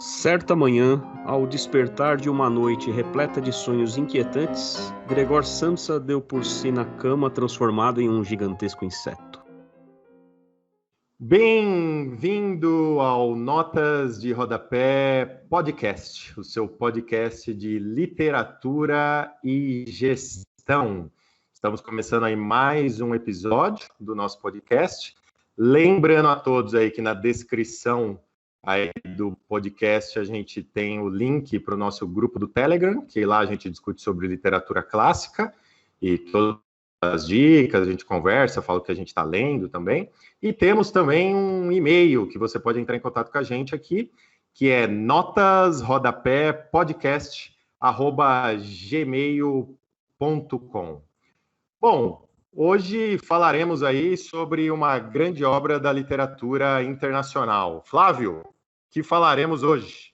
Certa manhã, ao despertar de uma noite repleta de sonhos inquietantes, Gregor Samsa deu por si na cama transformado em um gigantesco inseto. Bem-vindo ao Notas de Rodapé Podcast, o seu podcast de literatura e gestão. Estamos começando aí mais um episódio do nosso podcast. Lembrando a todos aí que na descrição aí do podcast a gente tem o link para o nosso grupo do Telegram, que lá a gente discute sobre literatura clássica e todas as dicas, a gente conversa, fala o que a gente está lendo também. E temos também um e-mail que você pode entrar em contato com a gente aqui, que é notasrodapé.podcast@gmail.com. Bom, hoje falaremos aí sobre uma grande obra da literatura internacional. Flávio, o que falaremos hoje?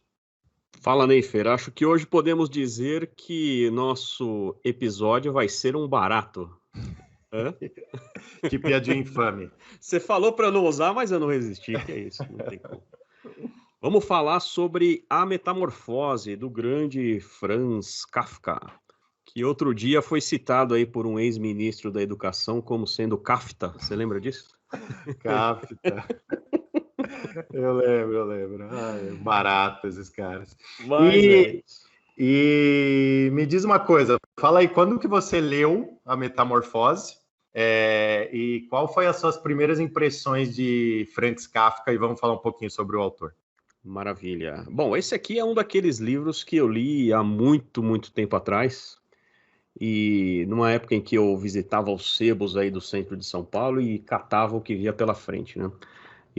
Fala, Neifer. Acho que hoje podemos dizer que nosso episódio vai ser um barato. Hã? Que piadinha infame. Você falou para eu não usar, mas eu não resisti. Que é isso, não tem como. Vamos falar sobre A Metamorfose, do grande Franz Kafka, que outro dia foi citado aí por um ex-ministro da Educação como sendo Kafta. Você lembra disso? Kafta. Eu lembro. Ai, barato esses caras. Mas E me diz uma coisa, fala aí, quando que você leu A Metamorfose? E qual foi as suas primeiras impressões de Franz Kafka? E vamos falar um pouquinho sobre o autor. Maravilha. Bom, esse aqui é um daqueles livros que eu li há muito, muito tempo atrás. E numa época em que eu visitava os sebos aí do centro de São Paulo e catava o que via pela frente, né?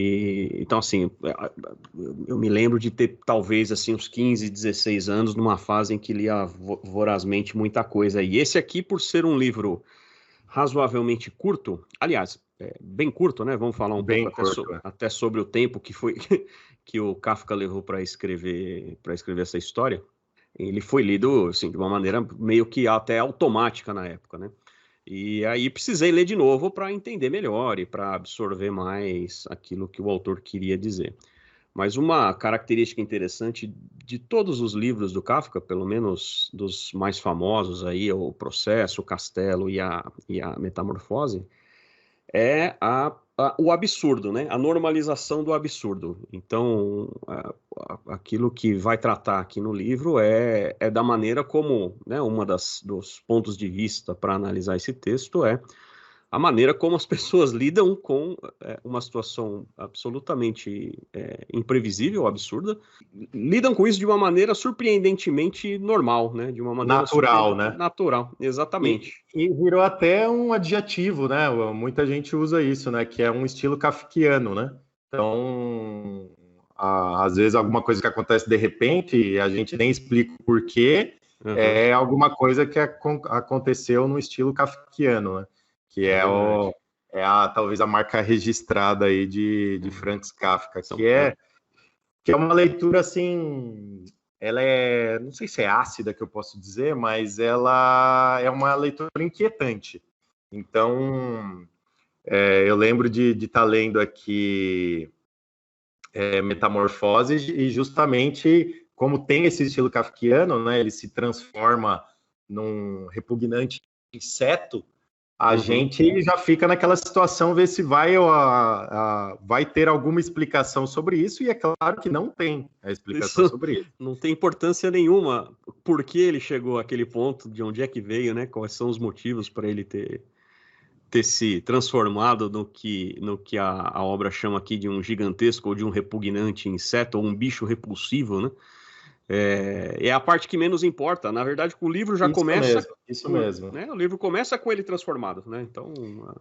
Então, assim, eu me lembro de ter talvez assim uns 15, 16 anos numa fase em que lia vorazmente muita coisa. E esse aqui, por ser um livro razoavelmente curto, aliás, bem curto, né? Vamos falar um Bem pouco curto, até sobre o tempo que foi que o Kafka levou para escrever essa história. Ele foi lido assim, de uma maneira meio que até automática na época, né? E aí precisei ler de novo para entender melhor e para absorver mais aquilo que o autor queria dizer. Mas uma característica interessante de todos os livros do Kafka, pelo menos dos mais famosos aí, o Processo, o Castelo e a Metamorfose, é o absurdo, né? A normalização do absurdo. Então, aquilo que vai tratar aqui no livro é da maneira como, né, dos pontos de vista para analisar esse texto é a maneira como as pessoas lidam com uma situação absolutamente imprevisível, absurda, lidam com isso de uma maneira surpreendentemente normal, né? De uma maneira natural, né? natural, exatamente. E virou até um adjetivo, né? Muita gente usa isso, né? Que é um estilo kafkiano, né? Então, às vezes alguma coisa que acontece de repente, a gente nem explica o porquê, é alguma coisa que aconteceu no estilo kafkiano, né? Que talvez a marca registrada aí de Franz Kafka, que é uma leitura assim, ela não sei se é ácida que eu posso dizer, mas ela é uma leitura inquietante. Então, eu lembro de estar lendo aqui Metamorfose e justamente como tem esse estilo kafkiano, né, ele se transforma num repugnante inseto, a gente já fica naquela situação, ver se vai ter alguma explicação sobre isso, e é claro que não tem a explicação sobre isso. Não tem importância nenhuma por que ele chegou àquele ponto, de onde é que veio, né? Quais são os motivos para ele ter se transformado no que a obra chama aqui de um gigantesco ou de um repugnante inseto, ou um bicho repulsivo, né? É a parte que menos importa. Na verdade, o livro já começa... Isso mesmo. Né? O livro começa com ele transformado, né? Então...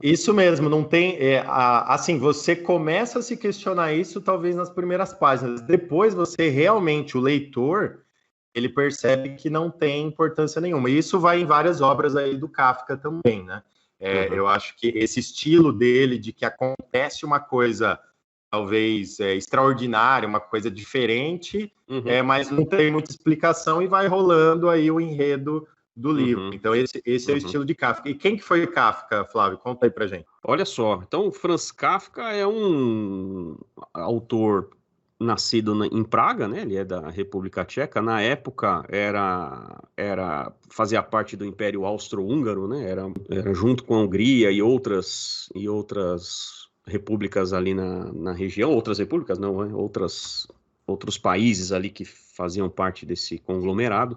Isso mesmo, não tem... assim, você começa a se questionar isso talvez nas primeiras páginas. Depois você realmente, o leitor, ele percebe que não tem importância nenhuma. E isso vai em várias obras aí do Kafka também, né? Eu acho que esse estilo dele, de que acontece uma coisa talvez extraordinária, uma coisa diferente, mas não tem muita explicação e vai rolando aí o enredo do livro. Então esse é o estilo de Kafka. E quem que foi Kafka, Flávio? Conta aí pra gente. Olha só, então Franz Kafka é um autor nascido em Praga, né? Ele é da República Tcheca. Na época fazia parte do Império Austro-Húngaro, né? Era junto com a Hungria e outras repúblicas ali na região, outras repúblicas não, né? Outros países ali que faziam parte desse conglomerado.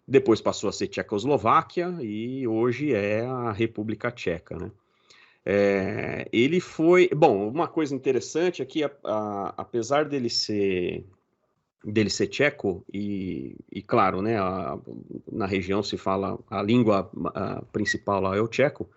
Depois passou a ser Tchecoslováquia e hoje é a República Tcheca, né? Ele foi... Bom, uma coisa interessante é que, apesar dele ser tcheco, e claro, né, na região se fala, a língua principal lá é o tcheco,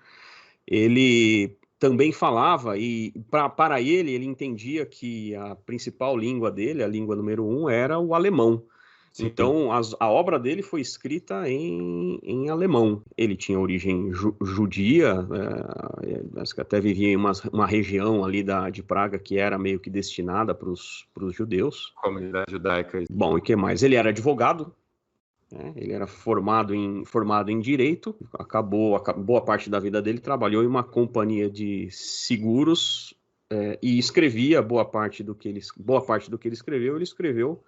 ele também falava, e para ele entendia que a principal língua dele, a língua número 1, era o alemão. Sim. Então, a obra dele foi escrita em alemão. Ele tinha origem judia, acho que até vivia em uma região ali de Praga que era meio que destinada para os judeus. Comunidade judaica. Bom, e o que mais? Ele era advogado, né? Ele era formado em Direito, acabou boa parte da vida dele, trabalhou em uma companhia de seguros e escrevia boa parte do que ele escreveu, ele escreveu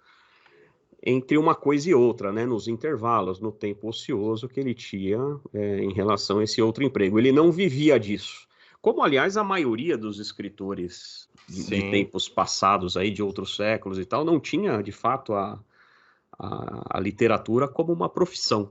entre uma coisa e outra, né, nos intervalos, no tempo ocioso que ele tinha em relação a esse outro emprego. Ele não vivia disso. Como, aliás, a maioria dos escritores de tempos passados, aí, de outros séculos e tal, não tinha, de fato, a literatura como uma profissão.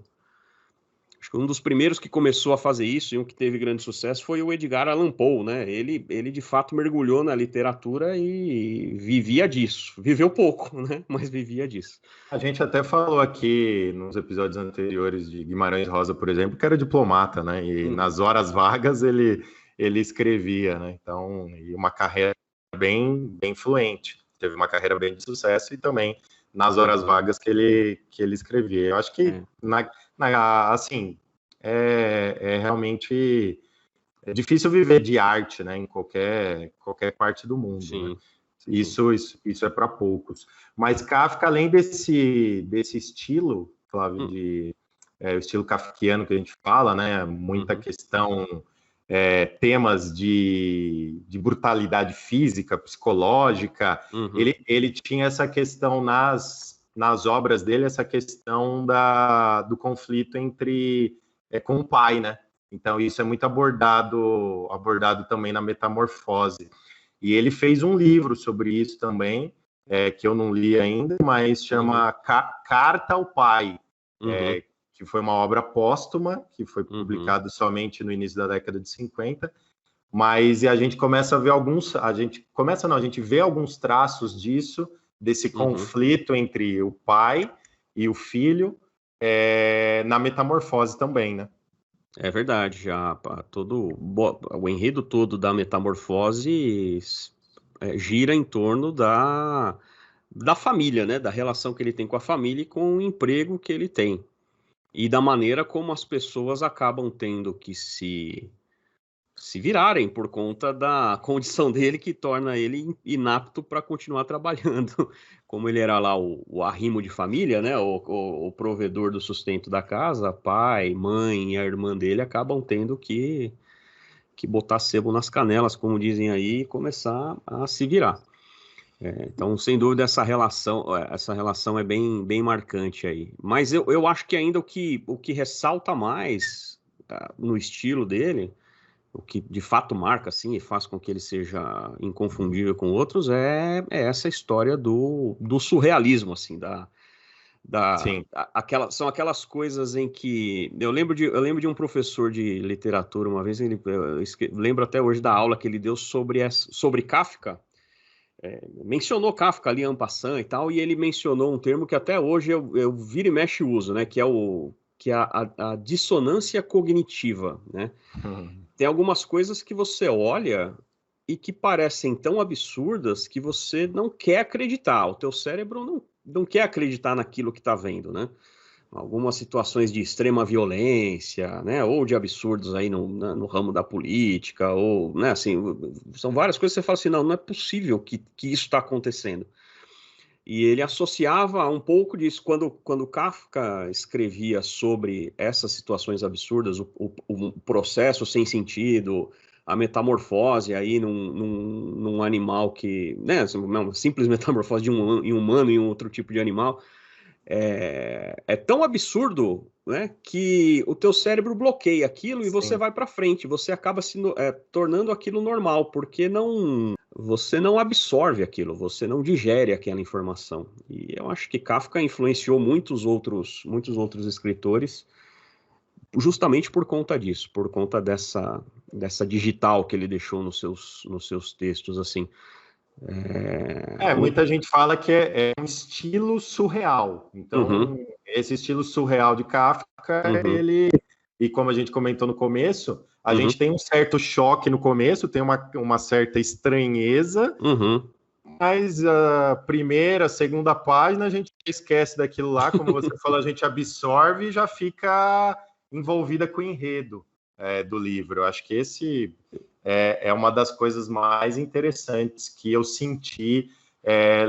Acho que um dos primeiros que começou a fazer isso, e um que teve grande sucesso, foi o Edgar Allan Poe, né? Ele de fato mergulhou na literatura e vivia disso. Viveu pouco, né? Mas vivia disso. A gente até falou aqui nos episódios anteriores de Guimarães Rosa, por exemplo, que era diplomata, né? E nas horas vagas ele escrevia, né? Então, e uma carreira bem fluente. Teve uma carreira bem de sucesso e também nas horas vagas que ele escrevia. Eu acho que assim, realmente difícil viver de arte, né, em qualquer parte do mundo. Sim. Né? Isso é para poucos. Mas Kafka, além desse estilo, Flávio, o estilo kafkiano que a gente fala, né, muita questão, temas de brutalidade física, psicológica, ele tinha essa questão nas obras dele, essa questão do conflito com o pai, né? Então, isso é muito abordado também na Metamorfose. E ele fez um livro sobre isso também, que eu não li ainda, mas chama Carta ao Pai, que foi uma obra póstuma, que foi publicada somente no início da década de 50, mas a gente começa a ver a gente vê alguns traços disso, desse conflito entre o pai e o filho, na Metamorfose também, né? É verdade, o enredo todo da Metamorfose gira em torno da família, né? Da relação que ele tem com a família e com o emprego que ele tem. E da maneira como as pessoas acabam tendo que se virarem por conta da condição dele, que torna ele inapto para continuar trabalhando. Como ele era lá o arrimo de família, né? O provedor do sustento da casa, pai, mãe e a irmã dele acabam tendo que botar sebo nas canelas, como dizem aí, e começar a se virar. Então, sem dúvida, essa relação é bem marcante aí. Mas eu acho que ainda o que ressalta mais no estilo dele, o que de fato marca assim, e faz com que ele seja inconfundível com outros, é essa história do surrealismo, assim, são aquelas coisas em que... Eu lembro de um professor de literatura uma vez, lembro até hoje da aula que ele deu sobre Kafka. Mencionou Kafka ali en passant e tal, e ele mencionou um termo que até hoje eu vira e mexe uso, né, que é a dissonância cognitiva, né? Tem algumas coisas que você olha e que parecem tão absurdas que você não quer acreditar, o teu cérebro não quer acreditar naquilo que está vendo, né? Algumas situações de extrema violência, né, ou de absurdos aí no ramo da política, ou, né, assim, são várias coisas que você fala assim, não é possível que isso está acontecendo. E ele associava um pouco disso, quando Kafka escrevia sobre essas situações absurdas, o processo sem sentido, a metamorfose aí num animal que, né, uma simples metamorfose de um humano em um outro tipo de animal, é tão absurdo, né, que o teu cérebro bloqueia aquilo e você vai para frente, você acaba se tornando aquilo normal, porque você não absorve aquilo, você não digere aquela informação. E eu acho que Kafka influenciou muitos outros escritores justamente por conta disso, por conta dessa digital que ele deixou nos seus textos, assim. Muita gente fala que é um estilo surreal. Então, esse estilo surreal de Kafka, e como a gente comentou no começo, a gente tem um certo choque no começo, tem uma certa estranheza, mas a primeira, segunda página, a gente esquece daquilo lá, como você falou, a gente absorve e já fica envolvida com o enredo do livro. Eu acho que esse é uma das coisas mais interessantes que eu senti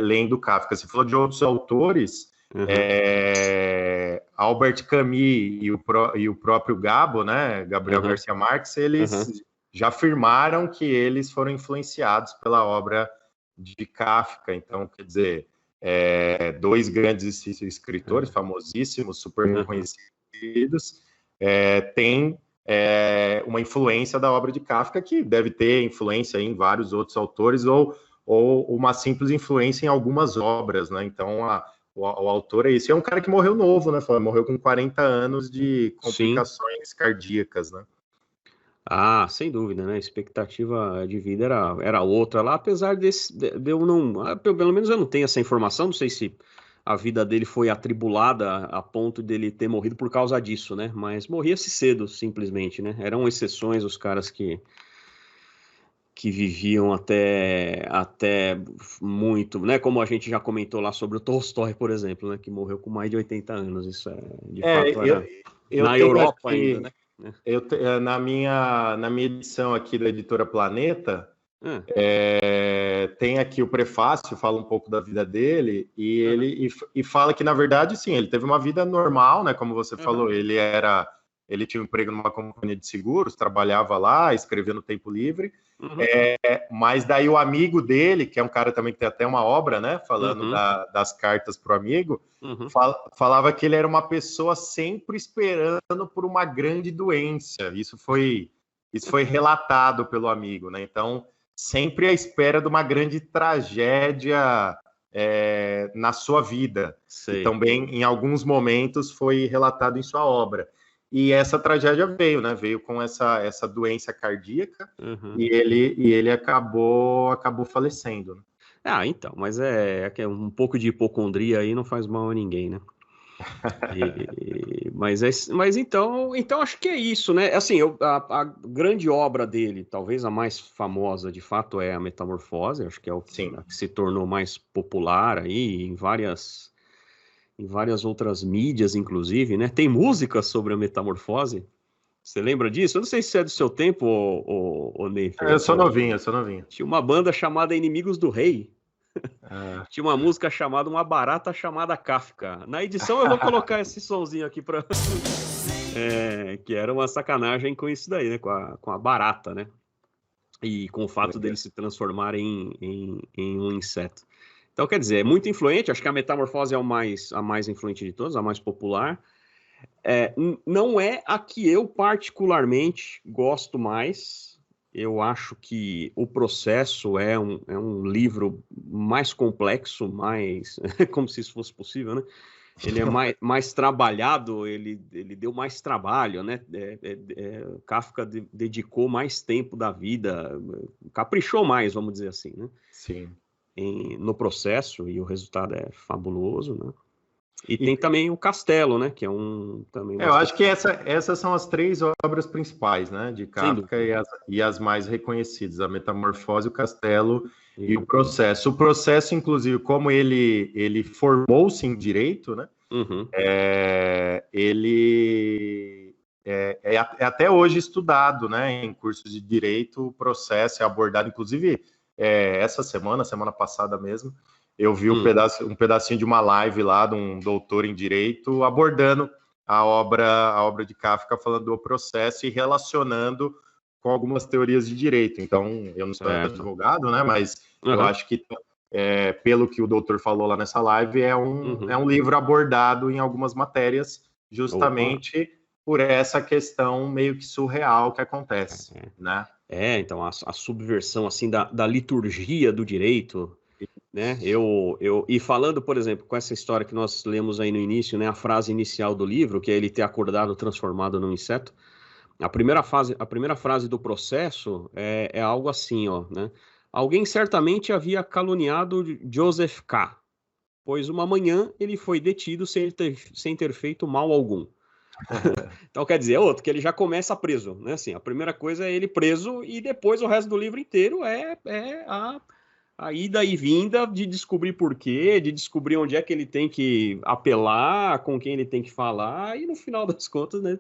lendo Kafka. Você falou de outros autores, Albert Camus e o próprio Gabo, né, Gabriel Garcia Marques, eles já afirmaram que eles foram influenciados pela obra de Kafka. Então, quer dizer, dois grandes escritores famosíssimos, super reconhecidos, têm uma influência da obra de Kafka, que deve ter influência em vários outros autores, ou uma simples influência em algumas obras, né? Então, o autor é isso. E é um cara que morreu novo, né? Morreu com 40 anos de complicações cardíacas, né? Ah, sem dúvida, né? A expectativa de vida era outra lá, apesar de eu não... Pelo menos eu não tenho essa informação, não sei se a vida dele foi atribulada a ponto dele ter morrido por causa disso, né? Mas morria-se cedo, simplesmente, né? Eram exceções os caras que viviam até muito, né? Como a gente já comentou lá sobre o Tolstói, por exemplo, né? Que morreu com mais de 80 anos. Isso de fato era na Europa ainda, né? Na minha edição aqui da Editora Planeta, tem aqui o prefácio, fala um pouco da vida dele, e ele fala que, na verdade, sim, ele teve uma vida normal, né? Como você falou, ele tinha um emprego numa companhia de seguros, trabalhava lá, escrevia no tempo livre, mas daí o amigo dele, que é um cara também que tem até uma obra, né? Falando das cartas para o amigo, falava que ele era uma pessoa sempre esperando por uma grande doença. Isso foi relatado pelo amigo, né? Então, sempre à espera de uma grande tragédia na sua vida. E também, em alguns momentos, foi relatado em sua obra. E essa tragédia veio, né? Veio com essa doença cardíaca, e ele acabou falecendo, né? Então, mas é um pouco de hipocondria aí não faz mal a ninguém, né? Mas então acho que é isso, né? Assim, a grande obra dele, talvez a mais famosa de fato, é a Metamorfose. Acho que é a que se tornou mais popular aí em várias outras mídias, inclusive, né? Tem música sobre a Metamorfose. Você lembra disso? Eu não sei se é do seu tempo, ou Neifer. Eu sou novinho. Tinha uma banda chamada Inimigos do Rei. Tinha uma música chamada Uma Barata Chamada Kafka. Na edição eu vou colocar esse sonzinho aqui para que era uma sacanagem com isso daí, né? Com a barata, né? E com o fato dele se transformar em um inseto. Então, quer dizer, é muito influente. Acho que a Metamorfose é a mais influente de todas, a mais popular. Não é a que eu particularmente gosto mais. Eu acho que O Processo é um livro mais complexo, mais como se isso fosse possível, né? Ele é mais trabalhado, ele deu mais trabalho, né? Kafka dedicou mais tempo da vida, caprichou mais, vamos dizer assim, né? Sim. No Processo, e o resultado é fabuloso, né? E tem também o Castelo, né? Que é também. Eu acho que essas são as três obras principais, né? De Kafka e as mais reconhecidas: a Metamorfose, o Castelo e o Processo. O Processo, inclusive, como ele formou-se em direito, né? Ele é até hoje estudado, né? Em cursos de direito, o processo é abordado, inclusive essa semana passada mesmo. Eu vi um pedacinho de uma live lá de um doutor em direito abordando a obra de Kafka, falando do Processo e relacionando com algumas teorias de direito. Então, eu não sou advogado, né? Mas eu acho que, pelo que o doutor falou lá nessa live, é um livro abordado em algumas matérias, justamente por essa questão meio que surreal que acontece, né? Então, a subversão, assim, da liturgia do direito, né? E falando, por exemplo, com essa história que nós lemos aí no início, né? A frase inicial do livro, que é ele ter acordado transformado num inseto. A primeira frase do processo é algo assim, ó, né? Alguém certamente havia caluniado Joseph K., pois uma manhã ele foi detido sem ter feito mal algum. Então, quer dizer, é outro, que ele já começa preso, né? Assim, a primeira coisa é ele preso e depois o resto do livro inteiro é a ida e vinda de descobrir porquê, de descobrir onde é que ele tem que apelar, com quem ele tem que falar, e no final das contas, né,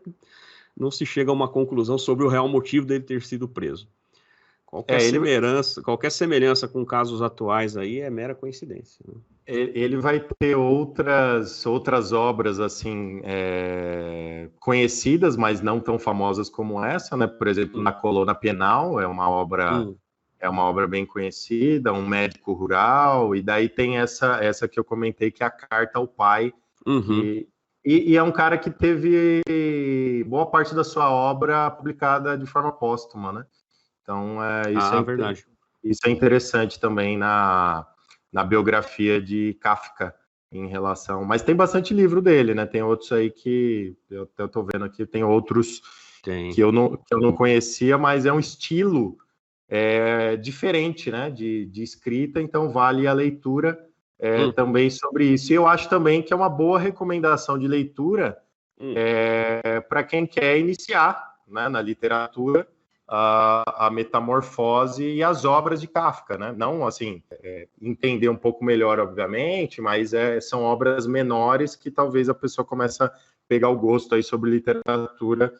não se chega a uma conclusão sobre o real motivo dele ter sido preso. Qualquer semelhança com casos atuais aí é mera coincidência, né? Ele vai ter outras obras assim conhecidas, mas não tão famosas como essa, né? Por exemplo, Na Colônia Penal é uma obra bem conhecida, Um Médico Rural, e daí tem essa que eu comentei, que é a Carta ao Pai, e é um cara que teve boa parte da sua obra publicada de forma póstuma, né? Então, verdade. Isso é interessante também na biografia de Kafka em relação... Mas tem bastante livro dele, né? Tem outros aí que eu estou vendo aqui, tem outros que eu não conhecia, mas é um estilo diferente, né? De escrita, então vale a leitura também sobre isso. E eu acho também que é uma boa recomendação de leitura para quem quer iniciar, né, na literatura, a metamorfose e as obras de Kafka, né? Não, assim, entender um pouco melhor, obviamente, mas são obras menores que talvez a pessoa comece a pegar o gosto aí sobre literatura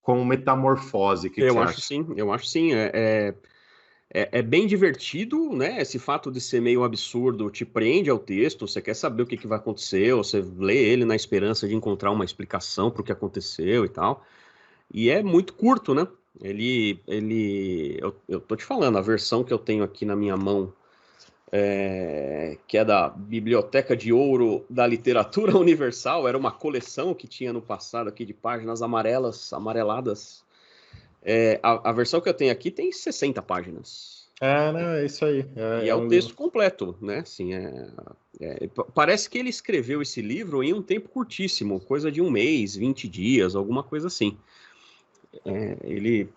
com metamorfose. Eu acho sim. É bem divertido, né? Esse fato de ser meio absurdo te prende ao texto, você quer saber o que vai acontecer, ou você lê ele na esperança de encontrar uma explicação para o que aconteceu e tal. E é muito curto, né? Eu tô te falando, a versão que eu tenho aqui na minha mão, que é da Biblioteca de Ouro da Literatura Universal, era uma coleção que tinha no passado aqui de páginas amareladas. A versão que eu tenho aqui tem 60 páginas. É isso aí. E é o texto completo, né? Assim, parece que ele escreveu esse livro em um tempo curtíssimo, coisa de 1 mês, 20 dias, alguma coisa assim.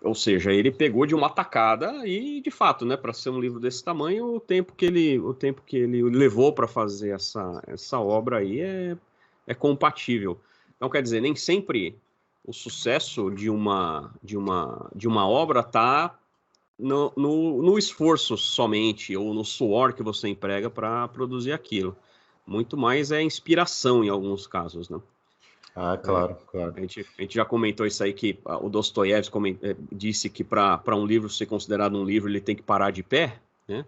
Ou seja, ele pegou de uma tacada e, de fato, né, para ser um livro desse tamanho, o tempo que ele levou para fazer essa obra aí é compatível. Então, quer dizer, nem sempre o sucesso de uma obra está no esforço somente, ou no suor que você emprega para produzir aquilo. Muito mais é inspiração em alguns casos, né? Claro. A gente já comentou isso aí, que o Dostoiévski disse que para um livro ser considerado um livro, ele tem que parar de pé, né?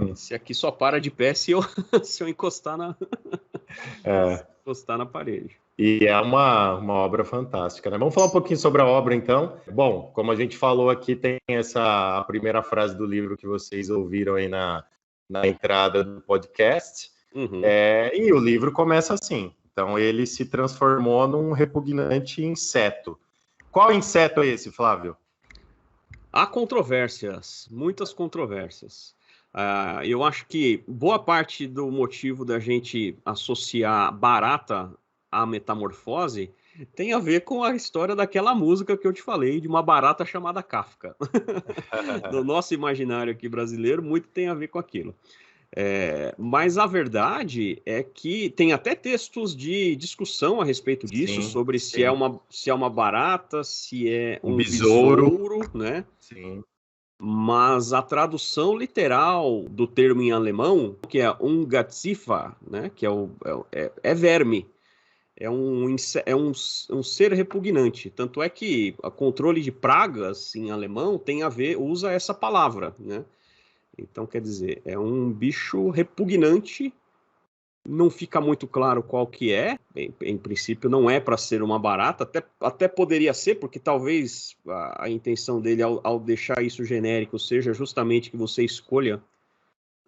Esse aqui só para de pé se eu encostar encostar na parede. E é uma obra fantástica, né? Vamos falar um pouquinho sobre a obra, então. Bom, como a gente falou aqui, tem a primeira frase do livro que vocês ouviram aí na entrada do podcast. E o livro começa assim. Então, ele se transformou num repugnante inseto. Qual inseto é esse, Flávio? Há controvérsias, muitas controvérsias. Eu acho que boa parte do motivo da gente associar barata à metamorfose tem a ver com a história daquela música que eu te falei, de uma barata chamada Kafka. No nosso imaginário aqui brasileiro, muito tem a ver com aquilo. Mas a verdade é que tem até textos de discussão a respeito disso, sobre se é uma barata, se é um besouro, né? Sim. Mas a tradução literal do termo em alemão, que é Ungeziefer, né? Que é verme. É um ser repugnante. Tanto é que o controle de pragas em alemão usa essa palavra, né? Então, quer dizer, é um bicho repugnante Não fica muito claro qual que é. Em princípio, não é para ser uma barata. Até poderia ser, porque talvez a intenção dele, ao deixar isso genérico, seja justamente que você escolha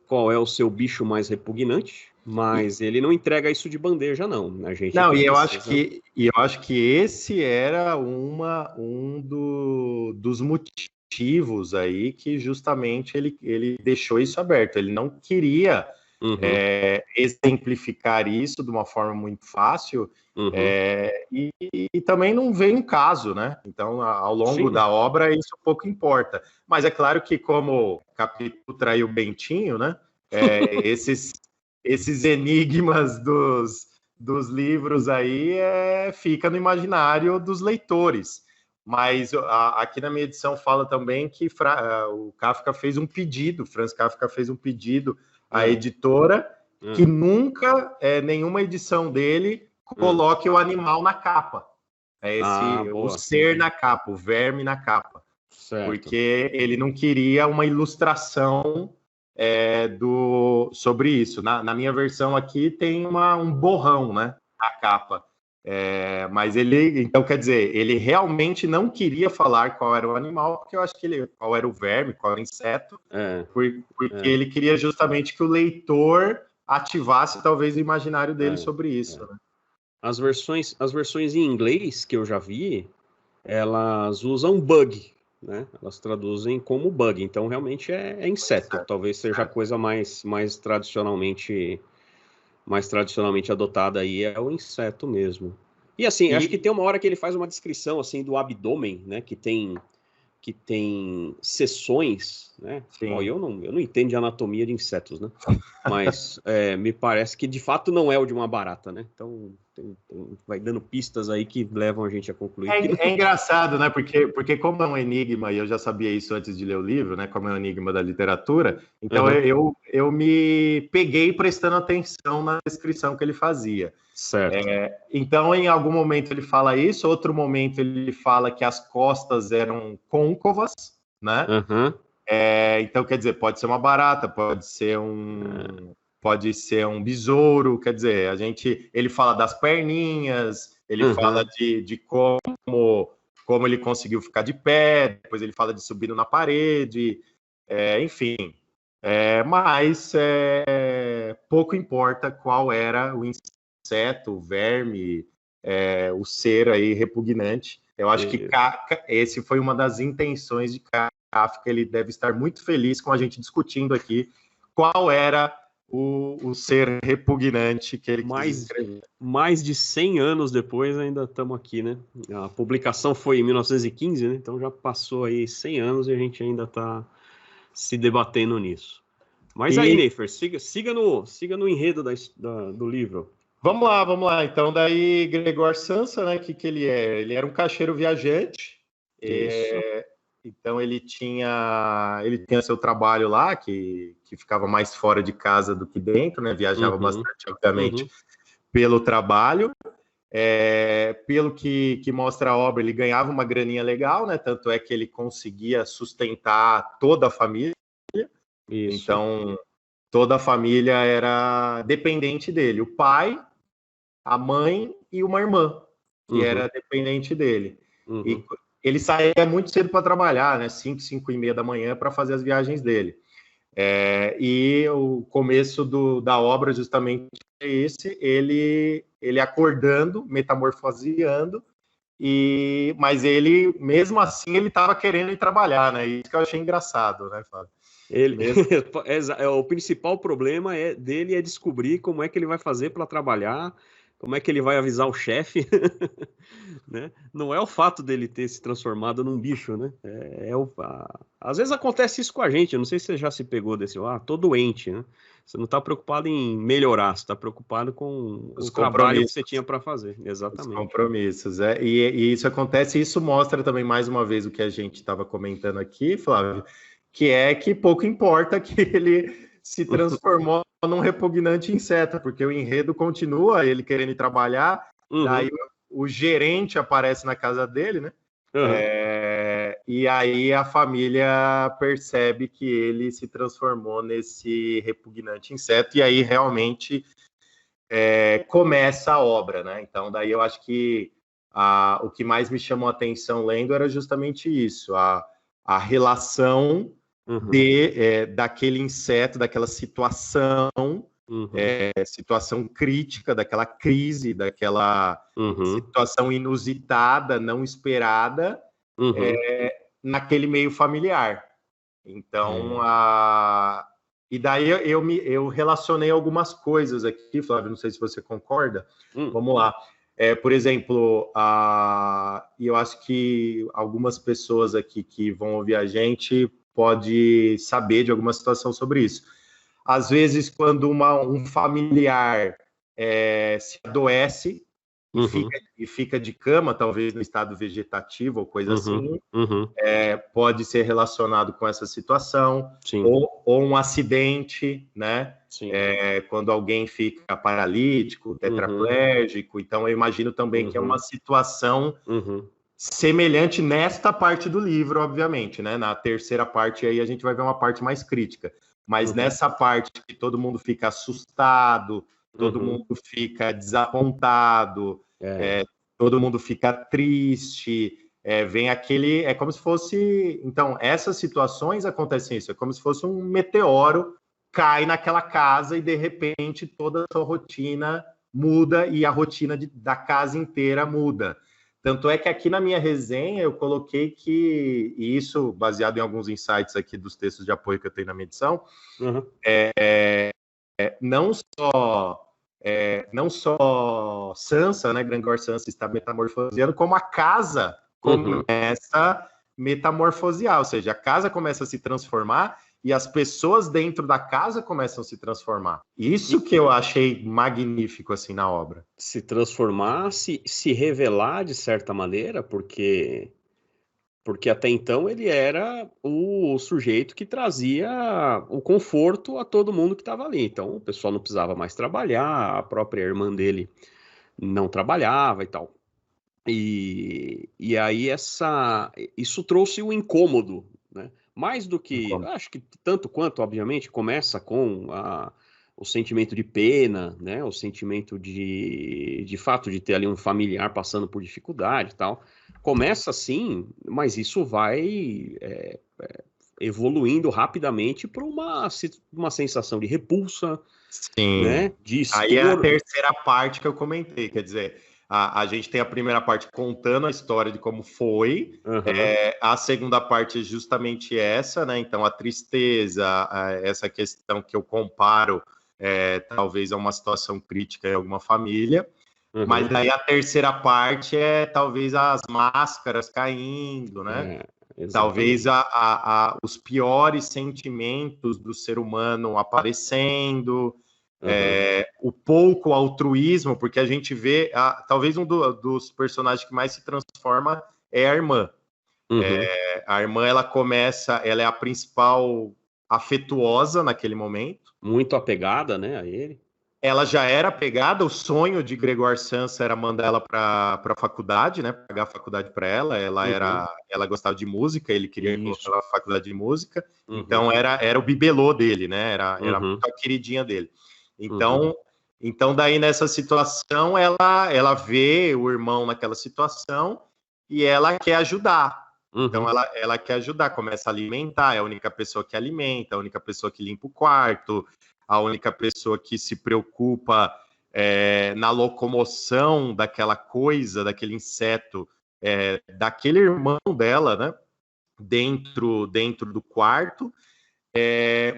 qual é o seu bicho mais repugnante. Mas ele não entrega isso de bandeja, não. A gente Não, e precisa... eu acho que esse era dos motivos aí que justamente ele deixou isso aberto. Ele não queria Uhum, exemplificar isso de uma forma muito fácil, uhum. e também não veio um caso, né? Então, ao longo Sim. da obra, isso pouco importa. Mas é claro que, como o capítulo traiu o Bentinho, né? Esses enigmas dos livros aí fica no imaginário dos leitores. Mas aqui na minha edição fala também que o Kafka fez um pedido, Franz Kafka fez um pedido à editora que nunca, nenhuma edição dele, coloque o animal na capa. O Boa. ser na capa, o verme na capa. Certo. Porque ele não queria uma ilustração sobre isso. Na minha versão aqui tem um borrão, né, na capa. Mas então, quer dizer, ele realmente não queria falar qual era o animal, porque eu acho que qual era o verme, qual era o inseto, porque ele queria justamente que o leitor ativasse talvez o imaginário dele sobre isso. Né? As versões em inglês que eu já vi, elas usam bug, né? Elas traduzem como bug, então realmente é inseto. Talvez seja a coisa mais tradicionalmente adotada aí, é o inseto mesmo. E assim, acho que tem uma hora que ele faz uma descrição assim do abdômen, né? Que tem seções, né? Bom, eu não entendo de anatomia de insetos, né? Mas me parece que de fato não é o de uma barata, né? Então vai dando pistas aí que levam a gente a concluir que não... É engraçado, né? Porque como é um enigma, e eu já sabia isso antes de ler o livro, né? Como é um enigma da literatura, então eu me peguei prestando atenção na descrição que ele fazia. Certo. Então, em algum momento ele fala isso, outro momento ele fala que as costas eram côncavas, né? Então, quer dizer, pode ser uma barata, pode ser um besouro, quer dizer, ele fala das perninhas, ele fala de como ele conseguiu ficar de pé, depois ele fala de subindo na parede, enfim. Mas pouco importa qual era o inseto, o verme, o ser aí repugnante. Eu acho que esse foi uma das intenções de Kafka. Ele deve estar muito feliz com a gente discutindo aqui qual era o ser repugnante que ele quis escrever. Mais de 100 anos depois ainda estamos aqui, né? A publicação foi em 1915, né? Então já passou aí 100 anos e a gente ainda está se debatendo nisso. Mas aí, Neifer, siga no enredo do livro. Vamos lá. Então, daí, Gregor Samsa, né? Que ele é? Ele era um caixeiro viajante. Então, ele tinha seu trabalho lá, que ficava mais fora de casa do que dentro, né? Viajava bastante, obviamente, pelo trabalho. Pelo que mostra a obra, ele ganhava uma graninha legal, né? Tanto é que ele conseguia sustentar toda a família. Isso. Então, toda a família era dependente dele. O pai, a mãe e uma irmã, que era dependente dele. E ele saía muito cedo para trabalhar, né? 5 e meia da manhã, para fazer as viagens dele. E o começo da obra justamente é esse, ele acordando, metamorfoseando, mas ele, mesmo assim, ele estava querendo ir trabalhar, né? Isso que eu achei engraçado, né, Fábio? O principal problema dele é descobrir como é que ele vai fazer para trabalhar, como é que ele vai avisar o chefe, né? Não é o fato dele ter se transformado num bicho, né? Às vezes acontece isso com a gente, eu não sei se você já se pegou desse, tô doente, né? Você não está preocupado em melhorar, você está preocupado com o trabalho que você tinha para fazer. Exatamente. Os compromissos, e isso acontece, e isso mostra também, mais uma vez, o que a gente estava comentando aqui, Flávio, que é que pouco importa que ele se transformou num repugnante inseto, porque o enredo continua, ele querendo ir trabalhar, daí o gerente aparece na casa dele, né? E aí a família percebe que ele se transformou nesse repugnante inseto, e aí realmente começa a obra, né? Então, daí eu acho que o que mais me chamou a atenção lendo era justamente isso, a relação daquele inseto, daquela situação, situação crítica, daquela crise, daquela situação inusitada, não esperada, naquele meio familiar. Então, e daí eu relacionei algumas coisas aqui, Flávio, não sei se você concorda. Vamos lá. Por exemplo, e eu acho que algumas pessoas aqui que vão ouvir a gente pode saber de alguma situação sobre isso. Às vezes, quando um familiar se adoece e fica de cama, talvez no estado vegetativo ou coisa assim, pode ser relacionado com essa situação, ou um acidente, né? Quando alguém fica paralítico, tetraplégico. Então, eu imagino também que é uma situação semelhante nesta parte do livro, obviamente, né? Na terceira parte aí a gente vai ver uma parte mais crítica. Mas nessa parte que todo mundo fica assustado, todo mundo fica desapontado, todo mundo fica triste, vem aquele... É como se fosse... Então, essas situações acontecem isso, é como se fosse um meteoro cai naquela casa e, de repente, toda a sua rotina muda e a rotina da casa inteira muda. Tanto é que aqui na minha resenha eu coloquei que, e isso baseado em alguns insights aqui dos textos de apoio que eu tenho na minha edição, não só Sansa, né, Grangor Sansa está metamorfoseando, como a casa começa a metamorfosear, ou seja, a casa começa a se transformar e as pessoas dentro da casa começam a se transformar. Isso que eu achei magnífico assim na obra. Se transformar, se revelar de certa maneira, porque até então ele era o sujeito que trazia o conforto a todo mundo que estava ali. Então o pessoal não precisava mais trabalhar, a própria irmã dele não trabalhava e tal. E aí isso trouxe o incômodo, né? Mais do que, acho que tanto quanto, obviamente, começa com o sentimento de pena, né? O sentimento de fato de ter ali um familiar passando por dificuldade e tal. Começa assim, mas isso vai evoluindo rapidamente para uma sensação de repulsa, né? De Aí é a terceira parte que eu comentei, quer dizer... A gente tem a primeira parte contando a história de como foi, a segunda parte é justamente essa, né? Então, a tristeza, essa questão que eu comparo talvez a uma situação crítica em alguma família, mas aí a terceira parte é talvez as máscaras caindo, né? Talvez os piores sentimentos do ser humano aparecendo, o pouco altruísmo, porque a gente vê, talvez um dos personagens que mais se transforma é a irmã. A irmã, ela é a principal afetuosa naquele momento. Muito apegada, né, a ele. Ela já era apegada, o sonho de Gregor Samsa era mandar ela para a faculdade, né, pagar a faculdade para ela. Ela gostava de música, ele queria colocar ela na faculdade de música, então era o bibelô dele, né, era muito a queridinha dele. Então daí nessa situação ela vê o irmão naquela situação e ela quer ajudar. Então ela quer ajudar, começa a alimentar, é a única pessoa que alimenta, a única pessoa que limpa o quarto, a única pessoa que se preocupa na locomoção daquela coisa, daquele inseto, daquele irmão dela, né? Dentro do quarto.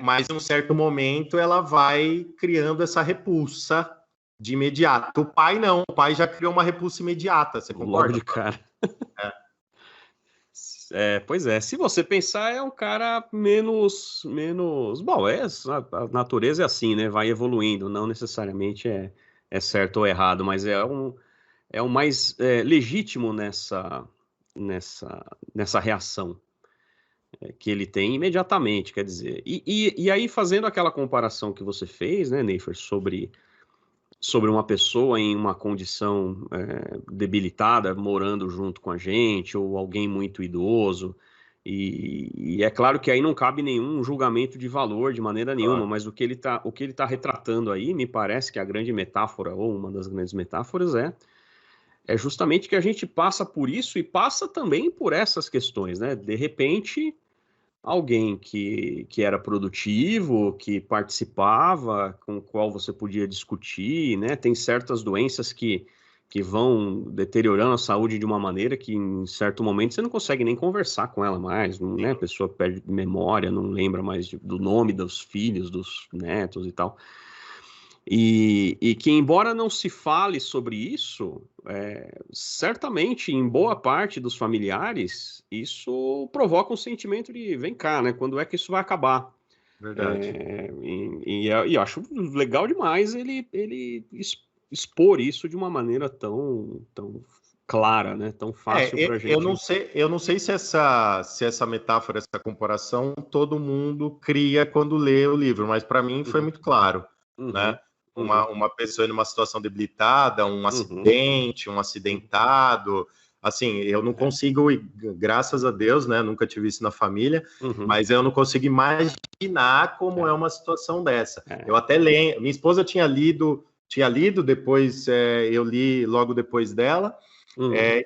Mas em um certo momento ela vai criando essa repulsa de imediato. O pai não, o pai já criou uma repulsa imediata, você concorda? Logo de cara. Pois é, se você pensar, é um cara menos... Bom, a natureza é assim, né? Vai evoluindo, não necessariamente é certo ou errado, mas é o mais legítimo nessa reação que ele tem imediatamente, quer dizer. E aí, fazendo aquela comparação que você fez, né, Neifer, sobre uma pessoa em uma condição debilitada, morando junto com a gente, ou alguém muito idoso, E é claro que aí não cabe nenhum julgamento de valor de maneira nenhuma, mas o que ele tá retratando aí, me parece que a grande metáfora, ou uma das grandes metáforas, é justamente que a gente passa por isso e passa também por essas questões, né? De repente, alguém que era produtivo, que participava, com o qual você podia discutir, né? Tem certas doenças que vão deteriorando a saúde de uma maneira que, em certo momento, você não consegue nem conversar com ela mais, não, né? A pessoa perde memória, não lembra mais do nome dos filhos, dos netos e tal. E que, embora não se fale sobre isso, certamente, em boa parte dos familiares, isso provoca um sentimento de, vem cá, né? Quando é que isso vai acabar? Verdade. E eu acho legal demais ele expor isso de uma maneira tão clara, né? Tão fácil para a gente. Eu não sei se essa metáfora, essa comparação, todo mundo cria quando lê o livro, mas para mim foi muito claro, né? Uma pessoa numa situação debilitada, um acidente, um acidentado, assim, eu não consigo, graças a Deus, né? Nunca tive isso na família, mas eu não consigo imaginar como é uma situação dessa. Eu até lembro, minha esposa tinha lido depois, eu li logo depois dela.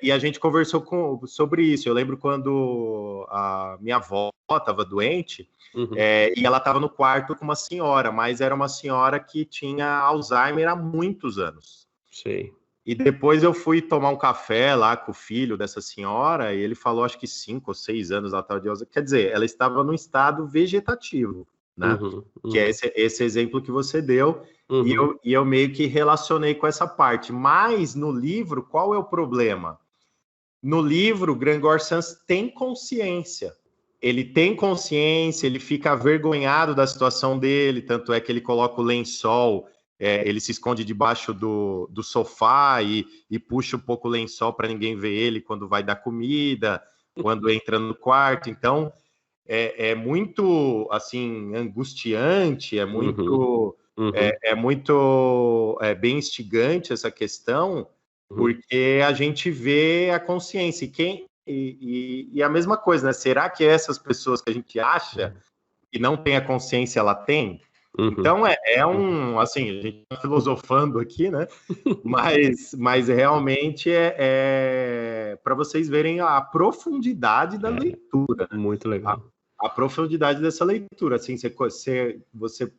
E a gente conversou sobre isso. Eu lembro quando a minha avó estava doente, e ela estava no quarto com uma senhora, mas era uma senhora que tinha Alzheimer há muitos anos. Sei. E depois eu fui tomar um café lá com o filho dessa senhora, e ele falou, acho que 5 ou 6 anos ela estava de Alzheimer. Quer dizer, ela estava num estado vegetativo, né? Que é esse exemplo que você deu. E eu meio que relacionei com essa parte. Mas no livro, qual é o problema? No livro, Gregor Samsa tem consciência. Ele tem consciência, ele fica avergonhado da situação dele, tanto é que ele coloca o lençol, ele se esconde debaixo do sofá e puxa um pouco o lençol para ninguém ver ele quando vai dar comida, quando entra no quarto. Então, é muito, assim, angustiante, é muito bem instigante essa questão, porque a gente vê a consciência. E a mesma coisa, né? Será que essas pessoas que a gente acha que não tem a consciência, ela tem? Então, assim, a gente está filosofando aqui, né? Mas realmente para vocês verem a profundidade da leitura. Né? Muito legal. A profundidade dessa leitura, assim, você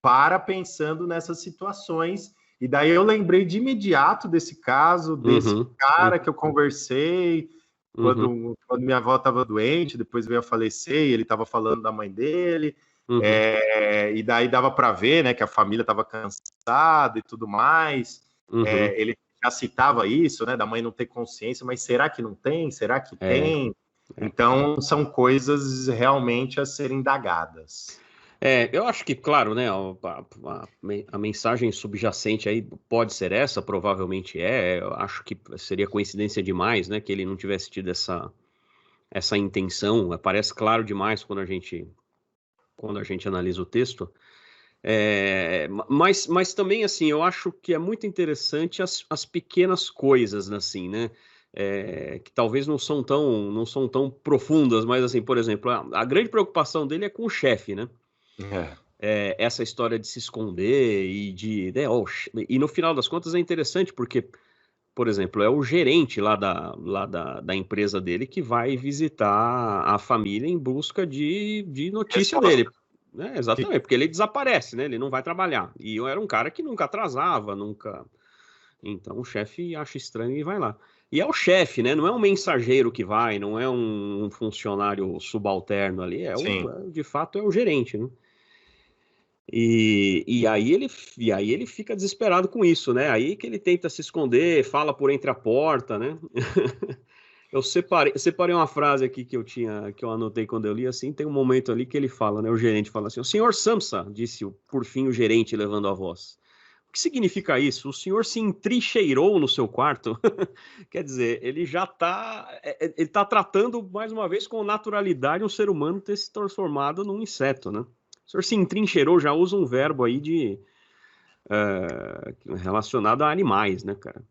para pensando nessas situações, e daí eu lembrei de imediato desse caso, desse cara que eu conversei, quando minha avó estava doente, depois veio a falecer, e ele estava falando da mãe dele, e daí dava para ver, né, que a família estava cansada e tudo mais, ele já citava isso, né, da mãe não ter consciência, mas será que não tem? Será que tem? Então, são coisas realmente a serem indagadas. Eu acho que, claro, né, a mensagem subjacente aí pode ser essa, provavelmente eu acho que seria coincidência demais, né, que ele não tivesse tido essa intenção, parece claro demais quando a gente analisa o texto, mas também, assim, eu acho que é muito interessante as pequenas coisas, assim, né, que talvez não são tão profundas, mas, assim, por exemplo, a grande preocupação dele é com o chefe, né? Essa história de se esconder e no final das contas é interessante porque, por exemplo, é o gerente lá da empresa dele que vai visitar a família em busca de notícia dele. Exatamente, porque ele desaparece, né? Ele não vai trabalhar. E eu era um cara que nunca atrasava, nunca... Então o chefe acha estranho e vai lá. E é o chefe, né? Não é um mensageiro que vai, não é um funcionário subalterno ali, de fato é o gerente, né? E aí ele fica desesperado com isso, né? Aí que ele tenta se esconder, fala por entre a porta, né? Eu separei uma frase aqui que eu anotei quando eu li, assim, tem um momento ali que ele fala, né? O gerente fala assim: "O senhor Samsa", disse por fim o gerente levando a voz. O que significa isso? O senhor se entrincheirou no seu quarto? Quer dizer, ele já ele tá tratando mais uma vez com naturalidade um ser humano ter se transformado num inseto, né? O senhor se entrincheirou, já usa um verbo aí relacionado a animais, né, cara?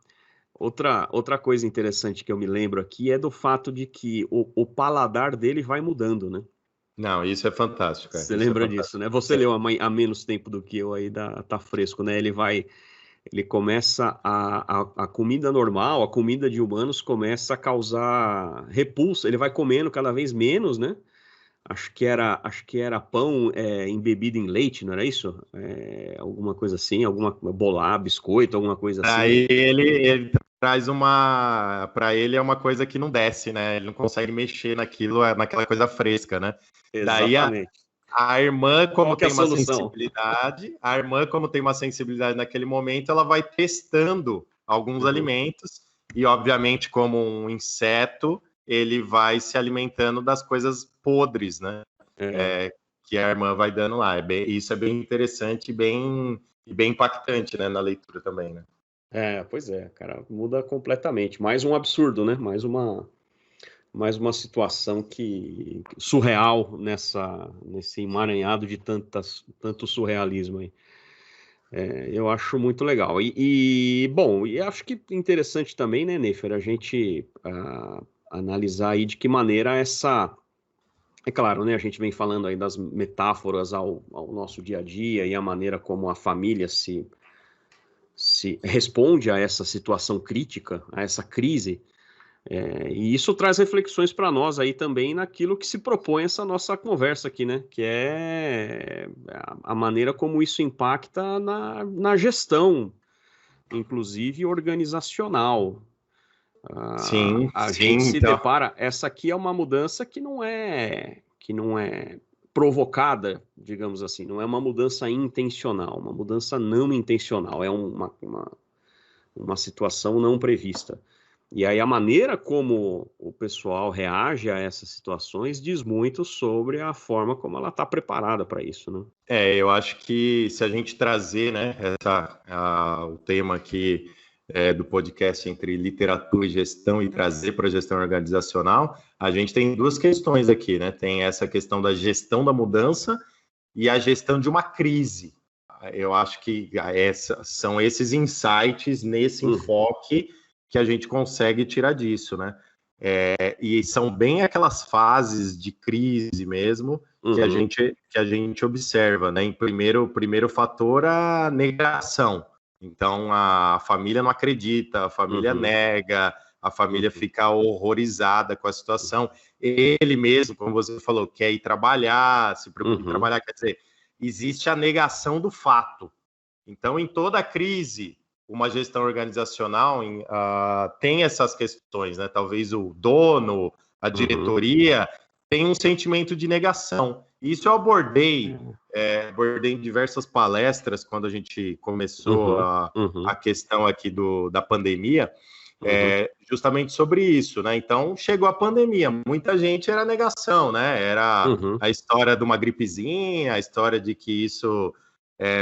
Outra coisa interessante que eu me lembro aqui é do fato de que o paladar dele vai mudando, né? Não, isso é fantástico, Você isso é lembra disso, fantástico. né? Você leu há menos tempo do que eu aí, tá fresco, né? Ele começa a comida normal, a comida de humanos começa a causar repulsa, ele vai comendo cada vez menos, né? Acho que era pão embebido em leite, não era isso? Alguma coisa assim, alguma bolar, biscoito, alguma coisa assim. Aí ele traz para ele é uma coisa que não desce, né? Ele não consegue mexer naquela coisa fresca, né? Daí Exatamente. a irmã, Qual como que é a tem uma solução? sensibilidade naquele momento, ela vai testando alguns Uhum. alimentos e, obviamente, como um inseto, ele vai se alimentando das coisas podres, né? É, Que a irmã vai dando lá. Isso é bem interessante e bem impactante, né, na leitura também, né? pois é, cara, muda completamente. Mais um absurdo, né? Mais uma situação que surreal nesse emaranhado de tanto surrealismo aí. Eu acho muito legal. Bom, e acho que interessante também, né, Nefer, a gente analisar aí de que maneira essa. É claro, né, a gente vem falando aí das metáforas ao nosso dia a dia e a maneira como a família se responde a essa situação crítica, a essa crise. E isso traz reflexões para nós aí também naquilo que se propõe essa nossa conversa aqui, né? Que é a maneira como isso impacta na gestão, inclusive organizacional. Sim, A sim, gente se então. depara, essa aqui é uma mudança que não é provocada, digamos assim, não é uma mudança intencional, uma mudança não intencional, é uma situação não prevista. E aí a maneira como o pessoal reage a essas situações diz muito sobre a forma como ela está preparada para isso, né? Eu acho que se a gente trazer, né, o tema aqui do podcast entre literatura e gestão e trazer para a gestão organizacional, a gente tem duas questões aqui, né? Tem essa questão da gestão da mudança e a gestão de uma crise. Eu acho que são esses insights nesse enfoque que a gente consegue tirar disso, né? E são bem aquelas fases de crise mesmo que a gente observa, né? Em primeiro fator, a negação. Então, a família não acredita, a família Uhum, nega, a família uhum, fica horrorizada com a situação. Ele mesmo, como você falou, quer ir trabalhar, se preocupa em uhum, trabalhar, quer dizer, existe a negação do fato. Então, em toda crise, uma gestão organizacional tem essas questões, né? Talvez o dono, a uhum, diretoria, tem um sentimento de negação. Isso eu abordei em diversas palestras quando a gente começou uhum, a uhum, questão aqui da pandemia, uhum, justamente sobre isso, né? Então chegou a pandemia, muita gente era negação, né? Era uhum. a história de uma gripezinha, a história de que isso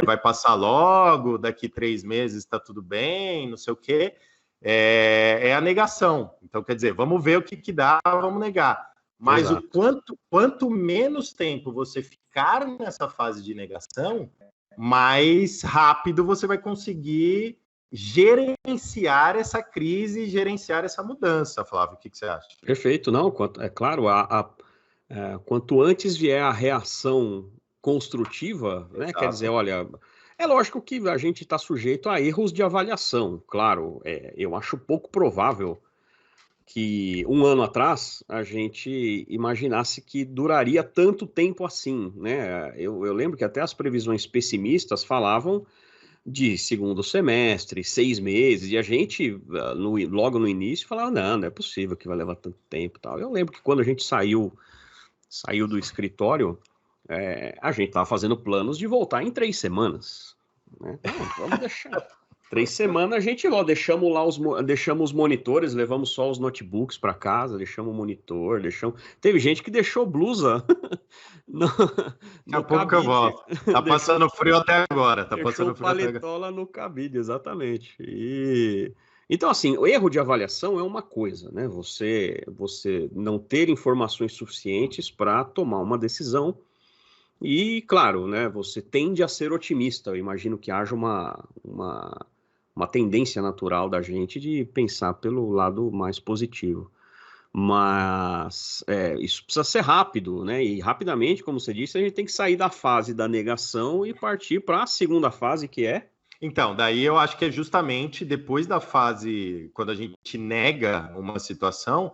vai passar logo, daqui 3 meses está tudo bem, não sei o quê. É a negação. Então, quer dizer, vamos ver o que dá, vamos negar. Mas o Exato. quanto menos tempo você ficar nessa fase de negação, mais rápido você vai conseguir gerenciar essa crise, gerenciar essa mudança, Flávio. O que você acha? Perfeito, não, é claro, quanto antes vier a reação construtiva, né, quer dizer, Exato. olha, é lógico que a gente está sujeito a erros de avaliação, claro, eu acho pouco provável que um ano atrás a gente imaginasse que duraria tanto tempo assim, né? Eu lembro que até as previsões pessimistas falavam de segundo semestre, 6 meses, e a gente, logo no início, falava, não é possível que vai levar tanto tempo e tal. Eu lembro que quando a gente saiu do escritório, a gente estava fazendo planos de voltar em 3 semanas, né? Não, vamos deixar. 3 semanas a gente deixamos os monitores, levamos só os notebooks para casa, deixamos o monitor, Teve gente que deixou blusa no, Daqui a no pouco que eu cabide, volto. Tá deixou passando frio até agora. Tá Deixou o passando frio até agora. paletó lá no cabide, exatamente. Então, assim, o erro de avaliação é uma coisa, né? Você não ter informações suficientes para tomar uma decisão. E, claro, né? Você tende a ser otimista. Eu imagino que haja uma tendência natural da gente de pensar pelo lado mais positivo. Mas isso precisa ser rápido, né? E rapidamente, como você disse, a gente tem que sair da fase da negação e partir para a segunda fase, que é... Então, daí eu acho que é justamente depois da fase, quando a gente nega uma situação,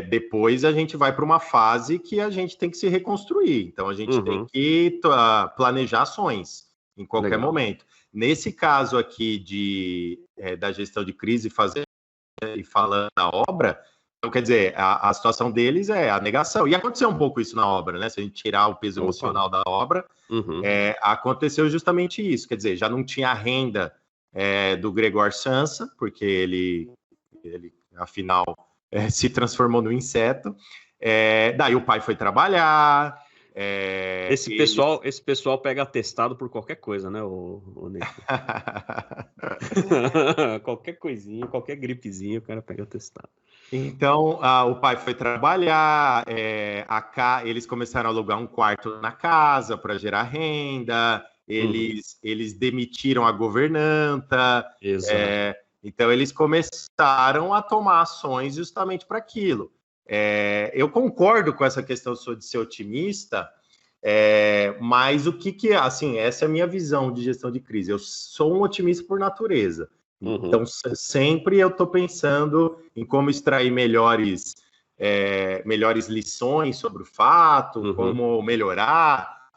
depois a gente vai para uma fase que a gente tem que se reconstruir. Então, a gente tem que planejar ações em qualquer momento. Nesse caso aqui da gestão de crise e falando da obra, então, quer dizer, a situação deles é a negação. E aconteceu um pouco isso na obra, né? Se a gente tirar o peso emocional da obra, aconteceu justamente isso. Quer dizer, já não tinha a renda do Gregor Samsa, porque ele afinal, se transformou no inseto. Daí o pai foi trabalhar. Esse pessoal pega atestado por qualquer coisa, né, o Ney? Qualquer coisinha, qualquer gripezinha, o cara pega atestado. Então, o pai foi trabalhar, eles começaram a alugar um quarto na casa para gerar renda, eles demitiram a governanta, então eles começaram a tomar ações justamente para aquilo. Eu concordo com essa questão de ser otimista, mas assim, essa é a minha visão de gestão de crise. Eu sou um otimista por natureza. Então, sempre eu estou pensando em como extrair melhores lições sobre o fato, como melhorar.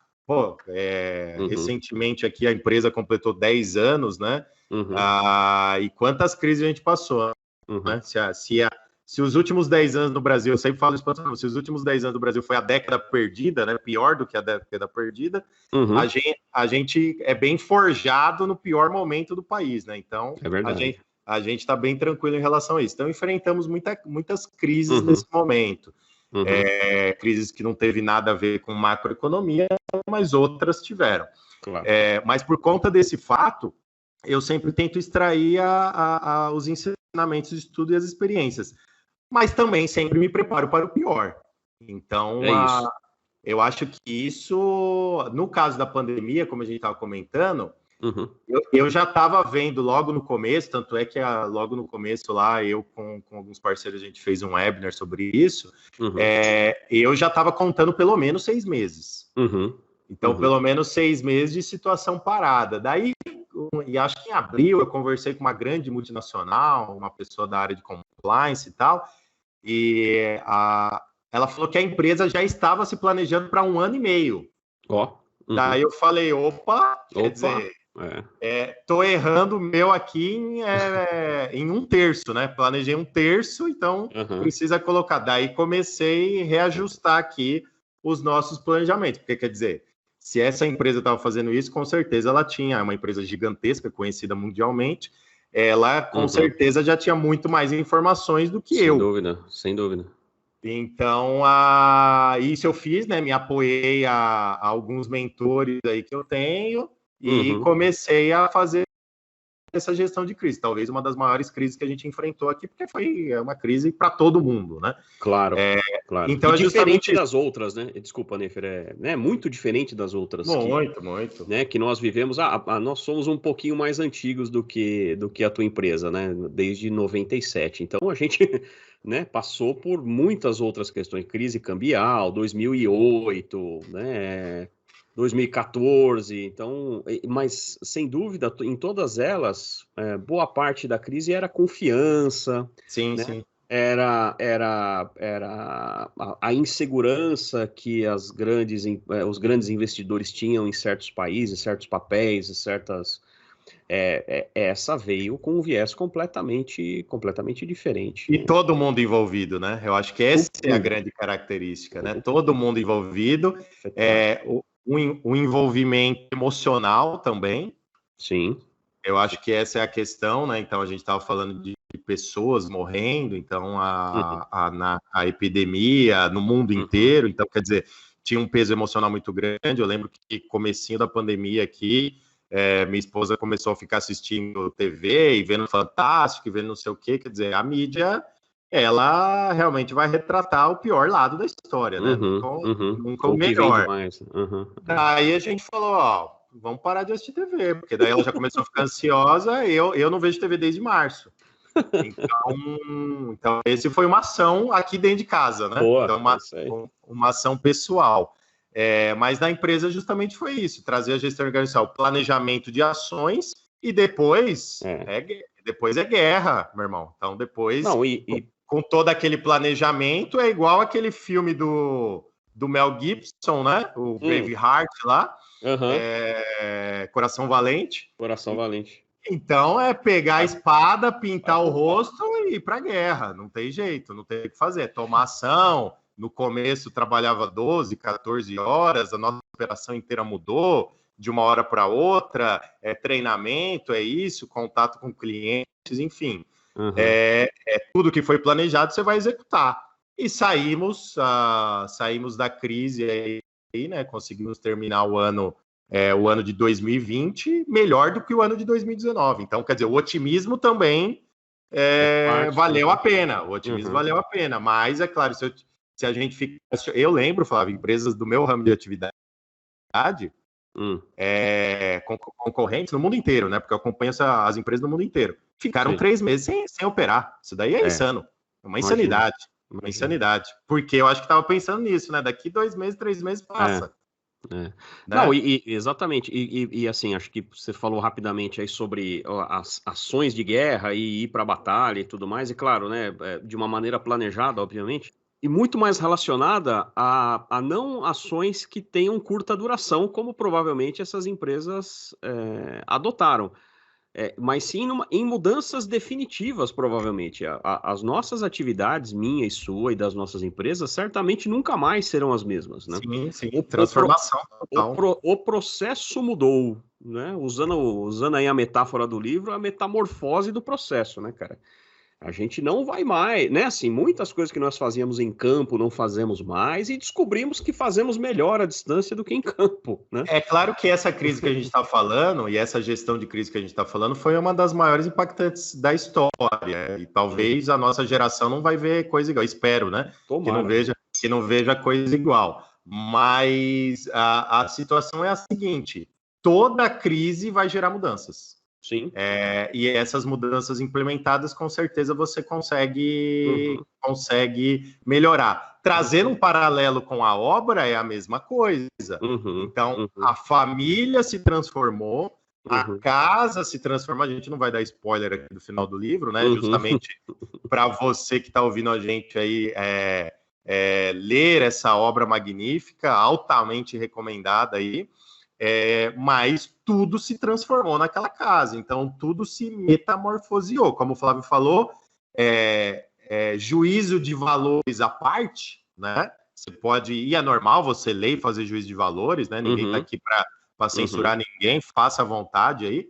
Recentemente aqui a empresa completou 10 anos, né? E quantas crises a gente passou, né? Se os últimos 10 anos no Brasil, eu sempre falo isso, se os últimos 10 anos do Brasil foi a década perdida, né? Pior do que a década perdida, a gente é bem forjado no pior momento do país, né? Então, a gente está bem tranquilo em relação a isso. Então, enfrentamos muitas crises nesse momento. Crises que não teve nada a ver com macroeconomia, mas outras tiveram. Claro. Mas por conta desse fato, eu sempre tento extrair os ensinamentos de estudo e as experiências. Mas também sempre me preparo para o pior. Então, eu acho que isso, no caso da pandemia, como a gente estava comentando, eu já estava vendo logo no começo, tanto é que logo no começo lá, eu com alguns parceiros, a gente fez um webinar sobre isso, eu já estava contando pelo menos 6 meses. Então, pelo menos 6 meses de situação parada. Daí, e acho que em abril, eu conversei com uma grande multinacional, uma pessoa da área de compliance e tal, e ela falou que a empresa já estava se planejando para 1 ano e meio. Daí eu falei, quer dizer, tô errando o meu aqui em 1/3, né? Planejei 1/3, então precisa colocar. Daí comecei a reajustar aqui os nossos planejamentos, porque quer dizer, se essa empresa estava fazendo isso, com certeza ela tinha uma empresa gigantesca, conhecida mundialmente, ela com certeza já tinha muito mais informações do que eu. Sem dúvida. Então, isso eu fiz, né? Me apoiei a alguns mentores aí que eu tenho e comecei a fazer essa gestão de crise. Talvez uma das maiores crises que a gente enfrentou aqui, porque foi uma crise para todo mundo, né? Claro, claro. Então, e diferente das outras, né? Desculpa, Nefer, muito diferente das outras. Muito. Né, que nós vivemos, nós somos um pouquinho mais antigos do que a tua empresa, né? Desde 97. Então, a gente né, passou por muitas outras questões. Crise cambial, 2008, né? 2014, então, mas sem dúvida, em todas elas, boa parte da crise era confiança, sim, né? sim. Era a insegurança que os grandes investidores tinham em certos países, certos papéis, certas... essa veio com um viés completamente diferente. E todo mundo envolvido, né? Eu acho que essa é a grande característica, né? Todo mundo envolvido, o envolvimento emocional também. Sim. Eu acho que essa é a questão, né? Então, a gente estava falando de pessoas morrendo, então na epidemia no mundo inteiro, então, quer dizer, tinha um peso emocional muito grande. Eu lembro que comecinho da pandemia aqui, minha esposa começou a ficar assistindo TV e vendo Fantástico, e vendo não sei o quê, quer dizer, a mídia, ela realmente vai retratar o pior lado da história, né? Nunca o melhor. Daí a gente falou, vamos parar de assistir TV, porque daí ela já começou a ficar ansiosa, eu não vejo TV desde março. Então esse foi uma ação aqui dentro de casa, né? Boa, então, uma ação pessoal. Mas na empresa justamente foi isso, trazer a gestão organizacional, planejamento de ações e depois depois é guerra, meu irmão. Então depois, com todo aquele planejamento, é igual aquele filme do Mel Gibson, né? O Braveheart lá, Coração Valente. Coração Valente. Então é pegar a espada, pintar o rosto e ir para a guerra. Não tem jeito, não tem o que fazer. Tomar ação. No começo trabalhava 12, 14 horas, a nossa operação inteira mudou de uma hora para outra, treinamento, isso, contato com clientes, enfim. Tudo que foi planejado, você vai executar. E saímos da crise aí, né? Conseguimos terminar o ano de 2020 melhor do que o ano de 2019. Então, quer dizer, o otimismo também valeu a pena. O otimismo valeu a pena. Mas, é claro, se a gente fica... Eu lembro, Flávio, empresas do meu ramo de atividade, concorrentes no mundo inteiro, né? Porque eu acompanho as empresas no mundo inteiro. Ficaram 3 meses sem operar. Isso daí é insano. É uma insanidade. Uma insanidade. Porque eu acho que estava pensando nisso, né? Daqui 2 meses, 3 meses passa. Né? Não, exatamente. E assim, acho que você falou rapidamente aí sobre as ações de guerra e ir para a batalha e tudo mais. E claro, né? De uma maneira planejada, obviamente. E muito mais relacionada a não ações que tenham curta duração, como provavelmente essas empresas adotaram. Mas sim em mudanças definitivas, provavelmente. As nossas atividades, minha e sua, e das nossas empresas, certamente nunca mais serão as mesmas, né? Sim, transformação total. O processo mudou, né? Usando aí a metáfora do livro, a metamorfose do processo, né, cara? A gente não vai mais, né? Assim, muitas coisas que nós fazíamos em campo não fazemos mais e descobrimos que fazemos melhor à distância do que em campo, né? É claro que essa crise que a gente está falando e essa gestão de crise que a gente está falando foi uma das maiores impactantes da história. E talvez a nossa geração não vai ver coisa igual. Espero, né? Que não veja coisa igual. Mas a situação é a seguinte: toda crise vai gerar mudanças. Sim. E essas mudanças implementadas, com certeza você consegue melhorar. Trazendo um paralelo com a obra é a mesma coisa. Então, a família se transformou, a casa se transformou. A gente não vai dar spoiler aqui do final do livro, né? Justamente para você que está ouvindo a gente aí ler essa obra magnífica, altamente recomendada aí. Mas tudo se transformou naquela casa, então tudo se metamorfoseou. Como o Flávio falou, juízo de valores à parte, né? Você pode, e é normal você ler e fazer juízo de valores, né? Ninguém está aqui para censurar ninguém, faça à vontade aí.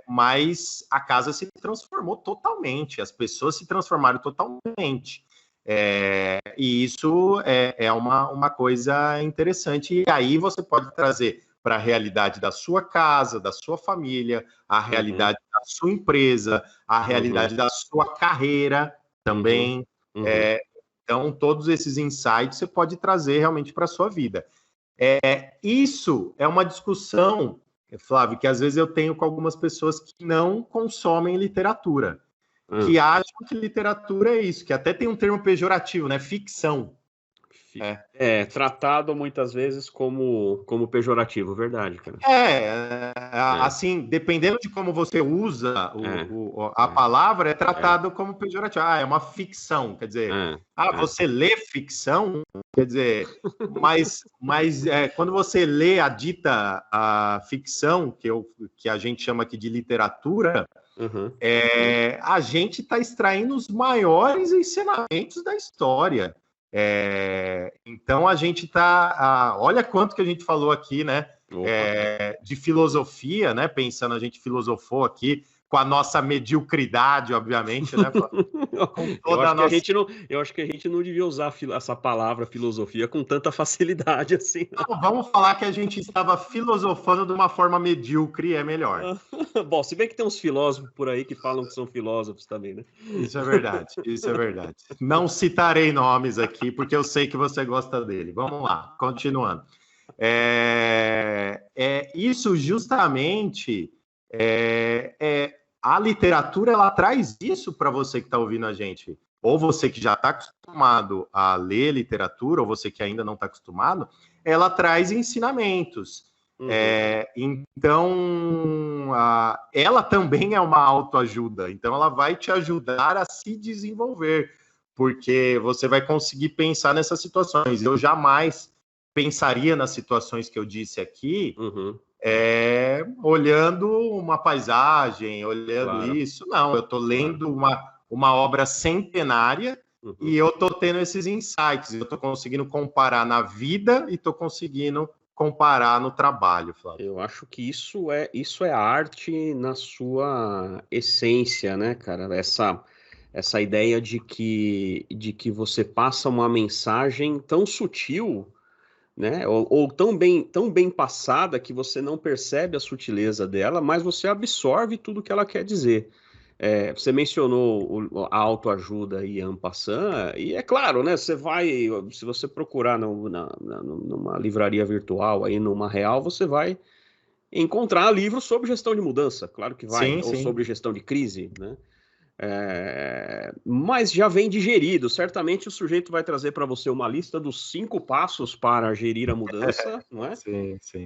Mas a casa se transformou totalmente, as pessoas se transformaram totalmente. E isso é uma coisa interessante. E aí você pode trazer para a realidade da sua casa, da sua família, a realidade da sua empresa, a realidade da sua carreira também. Então, todos esses insights você pode trazer realmente para a sua vida. Isso é uma discussão, Flávio, que às vezes eu tenho com algumas pessoas que não consomem literatura. Que acham que literatura é isso, que até tem um termo pejorativo, né? Ficção. Tratado muitas vezes como pejorativo, verdade, cara. Assim, dependendo de como você usa a palavra, é tratado como pejorativo. É uma ficção, quer dizer, você lê ficção, quer dizer, mas quando você lê a dita ficção, que a gente chama aqui de literatura, a gente está extraindo os maiores ensinamentos da história. Então a gente está... olha quanto que a gente falou aqui, né? De filosofia, né? Pensando, a gente filosofou aqui com a nossa mediocridade, obviamente, né? Eu acho que a gente não devia usar essa palavra filosofia com tanta facilidade assim. Não, vamos falar que a gente estava filosofando de uma forma medíocre, é melhor. Bom, se bem que tem uns filósofos por aí que falam que são filósofos também, né? Isso é verdade, isso é verdade. Não citarei nomes aqui, porque eu sei que você gosta dele. Vamos lá, continuando. Isso justamente, a literatura, ela traz isso para você que está ouvindo a gente. Ou você que já está acostumado a ler literatura, ou você que ainda não está acostumado, ela traz ensinamentos. Então, ela também é uma autoajuda. Então, ela vai te ajudar a se desenvolver, porque você vai conseguir pensar nessas situações. Eu jamais pensaria nas situações que eu disse aqui, olhando uma paisagem, olhando isso. Não, eu estou lendo uma obra centenária e eu estou tendo esses insights. Eu estou conseguindo comparar na vida e estou conseguindo comparar no trabalho, Flávio. Eu acho que isso é arte na sua essência, né, cara? Essa ideia de que você passa uma mensagem tão sutil, né? Ou tão bem passada que você não percebe a sutileza dela, mas você absorve tudo que ela quer dizer. Você mencionou a autoajuda e en passant, e é claro, né? Se você procurar numa livraria virtual, aí numa real, você vai encontrar livros sobre gestão de mudança, claro que vai, ou sobre gestão de crise, né? Mas já vem digerido. Certamente o sujeito vai trazer para você uma lista dos 5 passos para gerir a mudança, não é? Sim, sim.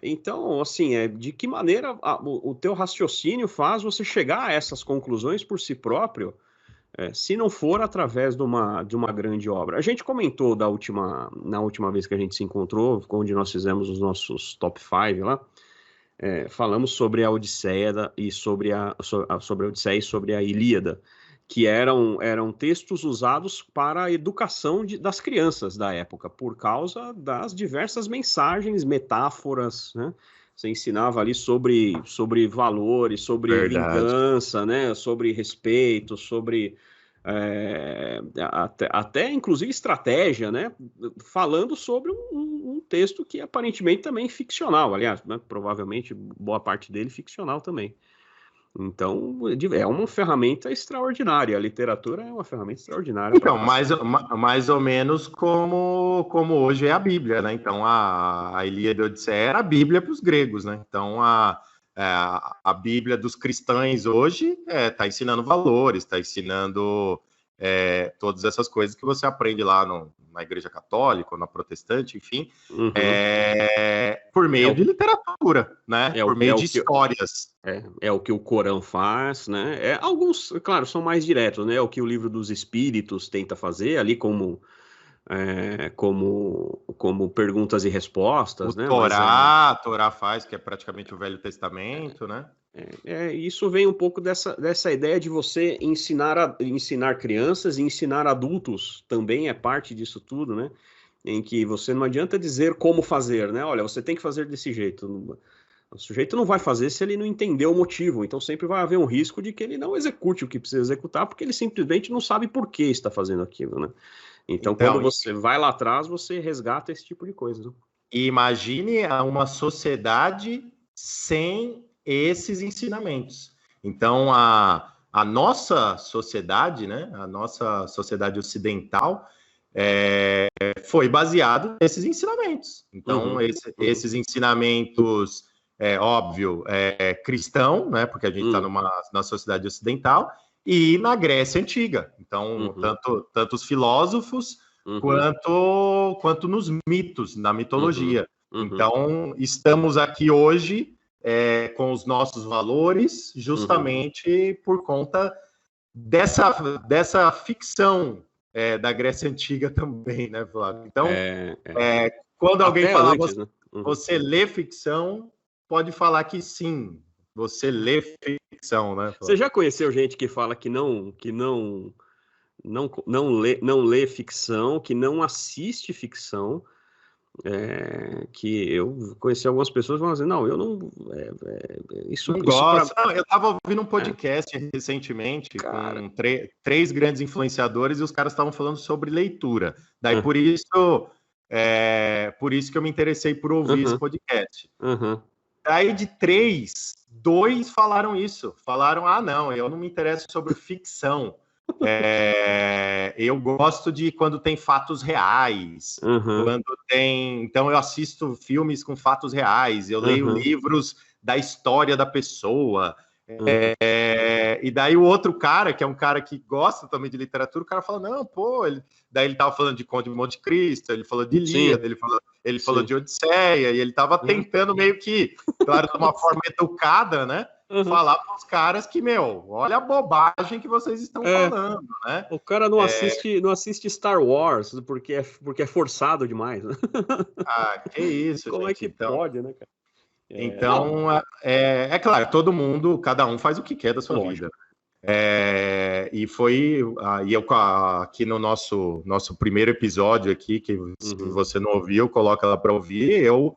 Então, assim, de que maneira o teu raciocínio faz você chegar a essas conclusões por si próprio, se não for através de uma grande obra. A gente comentou na última vez que a gente se encontrou, onde nós fizemos os nossos top 5 lá, falamos sobre a Odisseia e sobre a Odisseia e sobre a Ilíada, que eram textos usados para a educação das crianças da época, por causa das diversas mensagens, metáforas, né? Você ensinava ali sobre valores, sobre vingança, né? Sobre respeito, sobre até inclusive estratégia, né? Falando sobre um texto que aparentemente também é ficcional, aliás, né? Provavelmente boa parte dele ficcional também. Então, é uma ferramenta extraordinária. A literatura é uma ferramenta extraordinária. Então, mais ou menos como hoje é a Bíblia, né? Então, a Ilíada e a Odisseia era a Bíblia para os gregos, né? Então, a Bíblia dos cristãos hoje está ensinando valores, está ensinando todas essas coisas que você aprende lá na Igreja Católica, ou na Protestante, enfim, por meio de literatura, né? Por meio de histórias. É o que o Corão faz, né? Alguns, claro, são mais diretos, né? É o que o Livro dos Espíritos tenta fazer ali como perguntas e respostas, né? A Torá faz, que é praticamente o Velho Testamento, né? Isso vem um pouco dessa ideia de você ensinar crianças e ensinar adultos, também é parte disso tudo, né? Em que você não adianta dizer como fazer, né? Olha, você tem que fazer desse jeito. O sujeito não vai fazer se ele não entender o motivo, então sempre vai haver um risco de que ele não execute o que precisa executar, porque ele simplesmente não sabe por que está fazendo aquilo, né? Então, quando você vai lá atrás, você resgata esse tipo de coisa. Né? Imagine uma sociedade sem esses ensinamentos. Então, a nossa sociedade, né, a nossa sociedade ocidental, foi baseado nesses ensinamentos. Então, esses ensinamentos, óbvio, cristão, né, porque a gente está na sociedade ocidental, e na Grécia Antiga. Então, tanto os filósofos quanto nos mitos, na mitologia. Então, estamos aqui hoje com os nossos valores, justamente por conta dessa ficção da Grécia Antiga também, né, Flávio? Então, quando alguém fala, você lê ficção, pode falar que sim, você lê ficção, né, Flávio? Você já conheceu gente que fala que não lê ficção, que não assiste ficção, que eu conheci algumas pessoas que falam assim, não, eu não... Isso não gosto. Não, eu estava ouvindo um podcast recentemente com 3 grandes influenciadores e os caras estavam falando sobre leitura. Daí por isso que eu me interessei por ouvir esse podcast. Aí de 3, 2 falaram isso. Falaram, não, eu não me interesso sobre ficção. Eu gosto de quando tem fatos reais, quando tem... Então eu assisto filmes com fatos reais, eu leio livros da história da pessoa. E daí o outro cara, que é um cara que gosta também de literatura, o cara fala, não, pô... Daí ele tava falando de Conde de Monte Cristo, ele falou de Ilíada, ele falou de Odisseia, e ele tava tentando meio que, claro, de uma forma educada, né? Falar para os caras que, olha a bobagem que vocês estão falando, né? O cara não assiste Star Wars porque é forçado demais. Né? Que isso, Como gente? É que pode, né, cara? Então, é claro, todo mundo, cada um faz o que quer da sua vida. E foi, e eu aqui no nosso primeiro episódio aqui, que se você não ouviu, coloca lá para ouvir, eu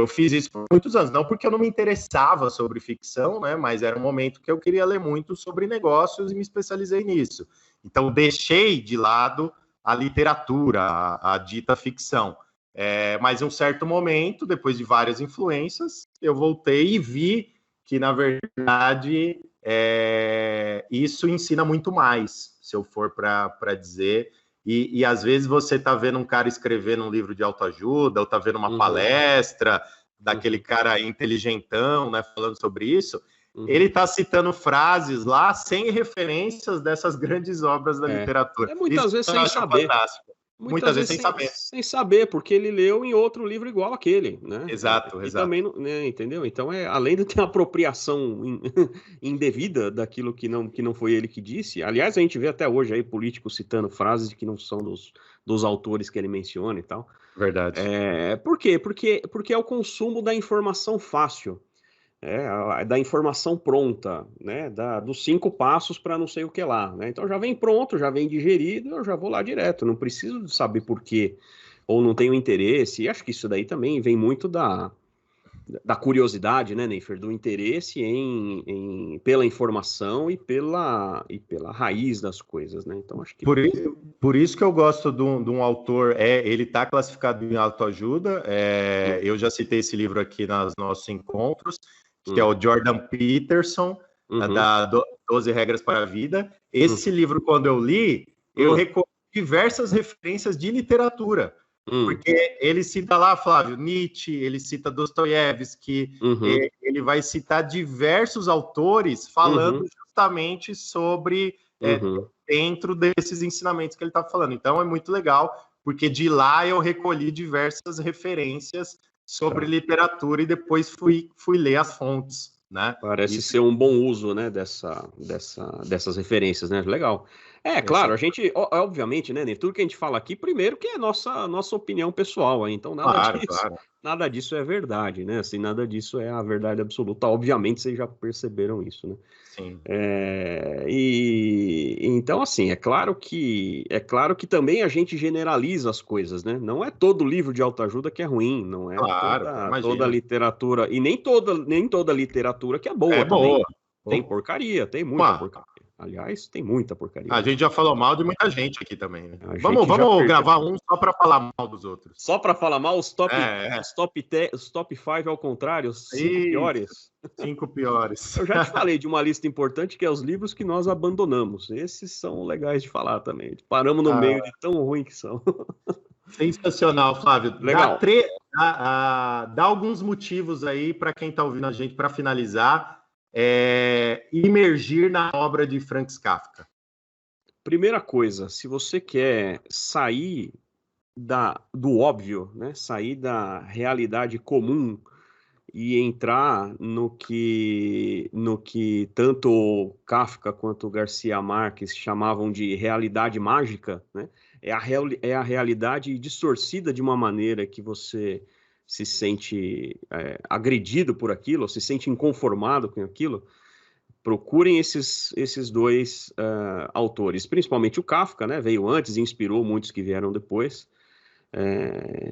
fiz isso por muitos anos, não porque eu não me interessava sobre ficção, né? Mas era um momento que eu queria ler muito sobre negócios e me especializei nisso. Então, deixei de lado a literatura, a dita ficção. Mas em um certo momento, depois de várias influências, eu voltei e vi que, na verdade, isso ensina muito mais, se eu for para dizer... E às vezes você está vendo um cara escrevendo um livro de autoajuda, ou está vendo uma palestra daquele cara inteligentão, né, falando sobre isso, ele está citando frases lá sem referências dessas grandes obras da literatura. Muitas vezes sem saber. Fantástico. Muitas vezes sem saber. Sem saber, porque ele leu em outro livro igual aquele, né? Exato. Também, né, entendeu? Então, além de ter uma apropriação indevida daquilo que não foi ele que disse, aliás, a gente vê até hoje aí políticos citando frases que não são dos autores que ele menciona e tal. Verdade. Por quê? Porque é o consumo da informação fácil. Da informação pronta, né? Dos 5 passos para não sei o que lá, né? Então já vem pronto, já vem digerido, eu já vou lá direto, não preciso saber por quê, ou não tenho interesse, e acho que isso daí também vem muito da curiosidade, né, Neifer, do interesse pela informação e pela raiz das coisas, né? Então acho que... Por isso que eu gosto de um autor, ele está classificado em autoajuda, eu já citei esse livro aqui nos nossos encontros, que é o Jordan Peterson, da 12 Regras para a Vida. Esse livro, quando eu li, eu recolhi diversas referências de literatura, porque ele cita lá, Flávio, Nietzsche, ele cita Dostoiévski, ele vai citar diversos autores falando justamente sobre dentro desses ensinamentos que ele está falando. Então é muito legal, porque de lá eu recolhi diversas referências sobre literatura e depois fui ler as fontes, né? Parece ser um bom uso, né, dessas referências, né? Legal. Claro, a gente, obviamente, né, tudo que a gente fala aqui, primeiro que é nossa opinião pessoal, então nada disso é verdade, né? Assim, nada disso é a verdade absoluta. Obviamente, vocês já perceberam isso, né? Sim. Então, assim, é claro que também a gente generaliza as coisas, né? Não é todo livro de autoajuda que é ruim, não é toda literatura, e nem toda literatura que é boa também. Boa. Tem porcaria, tem muita porcaria. Aliás, tem muita porcaria. A gente já falou mal de muita gente aqui também, né? Vamos gravar um só para falar mal dos outros. Só para falar mal, os top 5 ao contrário, os 5 piores. 5 piores. Eu já te falei de uma lista importante que é os livros que nós abandonamos. Esses são legais de falar também. Paramos no meio de tão ruim que são. Sensacional, Flávio. Legal. Dá alguns motivos aí para quem está ouvindo a gente para finalizar. Imergir na obra de Franz Kafka. Primeira coisa, se você quer sair do óbvio, né, sair da realidade comum e entrar no que tanto Kafka quanto Garcia Marques chamavam de realidade mágica, né, é a realidade distorcida de uma maneira que você se sente agredido por aquilo, ou se sente inconformado com aquilo. Procurem esses dois autores, principalmente o Kafka, né? Veio antes e inspirou muitos que vieram depois.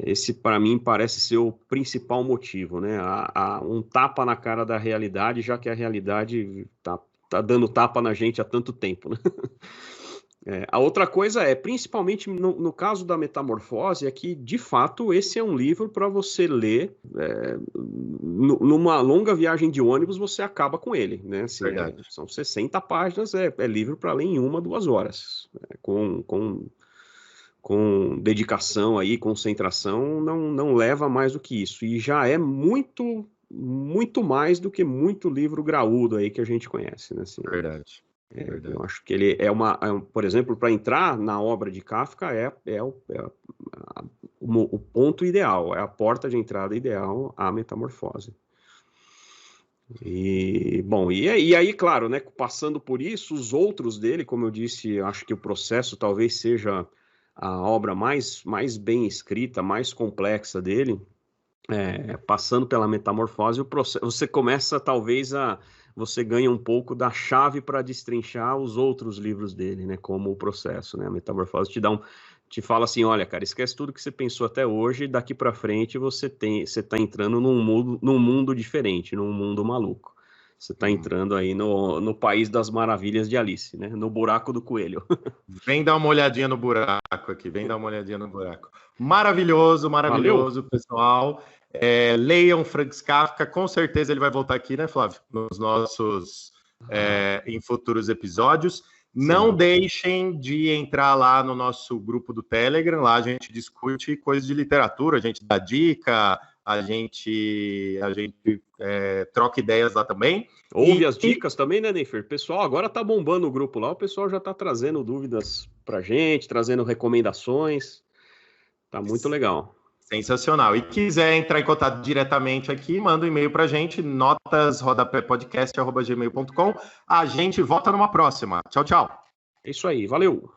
Esse, para mim, parece ser o principal motivo, né? Há um tapa na cara da realidade, já que a realidade tá dando tapa na gente há tanto tempo, né? A outra coisa principalmente no caso da Metamorfose, é que, de fato, esse é um livro para você ler numa longa viagem de ônibus, você acaba com ele, né? Assim, são 60 páginas, é livro para ler em 1-2 horas, com dedicação aí, concentração, não leva mais do que isso, e já é muito, muito mais do que muito livro graúdo aí que a gente conhece, né? Assim, Verdade. Eu acho que ele por exemplo, para entrar na obra de Kafka o ponto ideal, é a porta de entrada ideal à Metamorfose. E aí, claro, né, passando por isso, os outros dele, como eu disse, acho que o Processo talvez seja a obra mais bem escrita, mais complexa dele. Passando pela Metamorfose, o processo, você começa talvez você ganha um pouco da chave para destrinchar os outros livros dele, né, como o Processo, né? A Metamorfose te fala assim, olha, cara, esquece tudo que você pensou até hoje, daqui para frente você está entrando num mundo diferente, num mundo maluco. Você está entrando aí no País das Maravilhas de Alice, né? No buraco do coelho. Vem dar uma olhadinha no buraco aqui, Maravilhoso, Valeu. pessoal. Leiam Franz Kafka, com certeza ele vai voltar aqui, né, Flávio? Nos nossos em futuros episódios. Não deixem de entrar lá no nosso grupo do Telegram, lá a gente discute coisas de literatura, a gente dá dica, a gente troca ideias lá também. Ouve as dicas também, né, Neifer? Pessoal, agora tá bombando o grupo lá, o pessoal já tá trazendo dúvidas pra gente, trazendo recomendações, tá muito legal. Sensacional. E quiser entrar em contato diretamente aqui, manda um e-mail pra gente, notasrodapépodcast@gmail.com. A gente volta numa próxima. Tchau, tchau. É isso aí, valeu.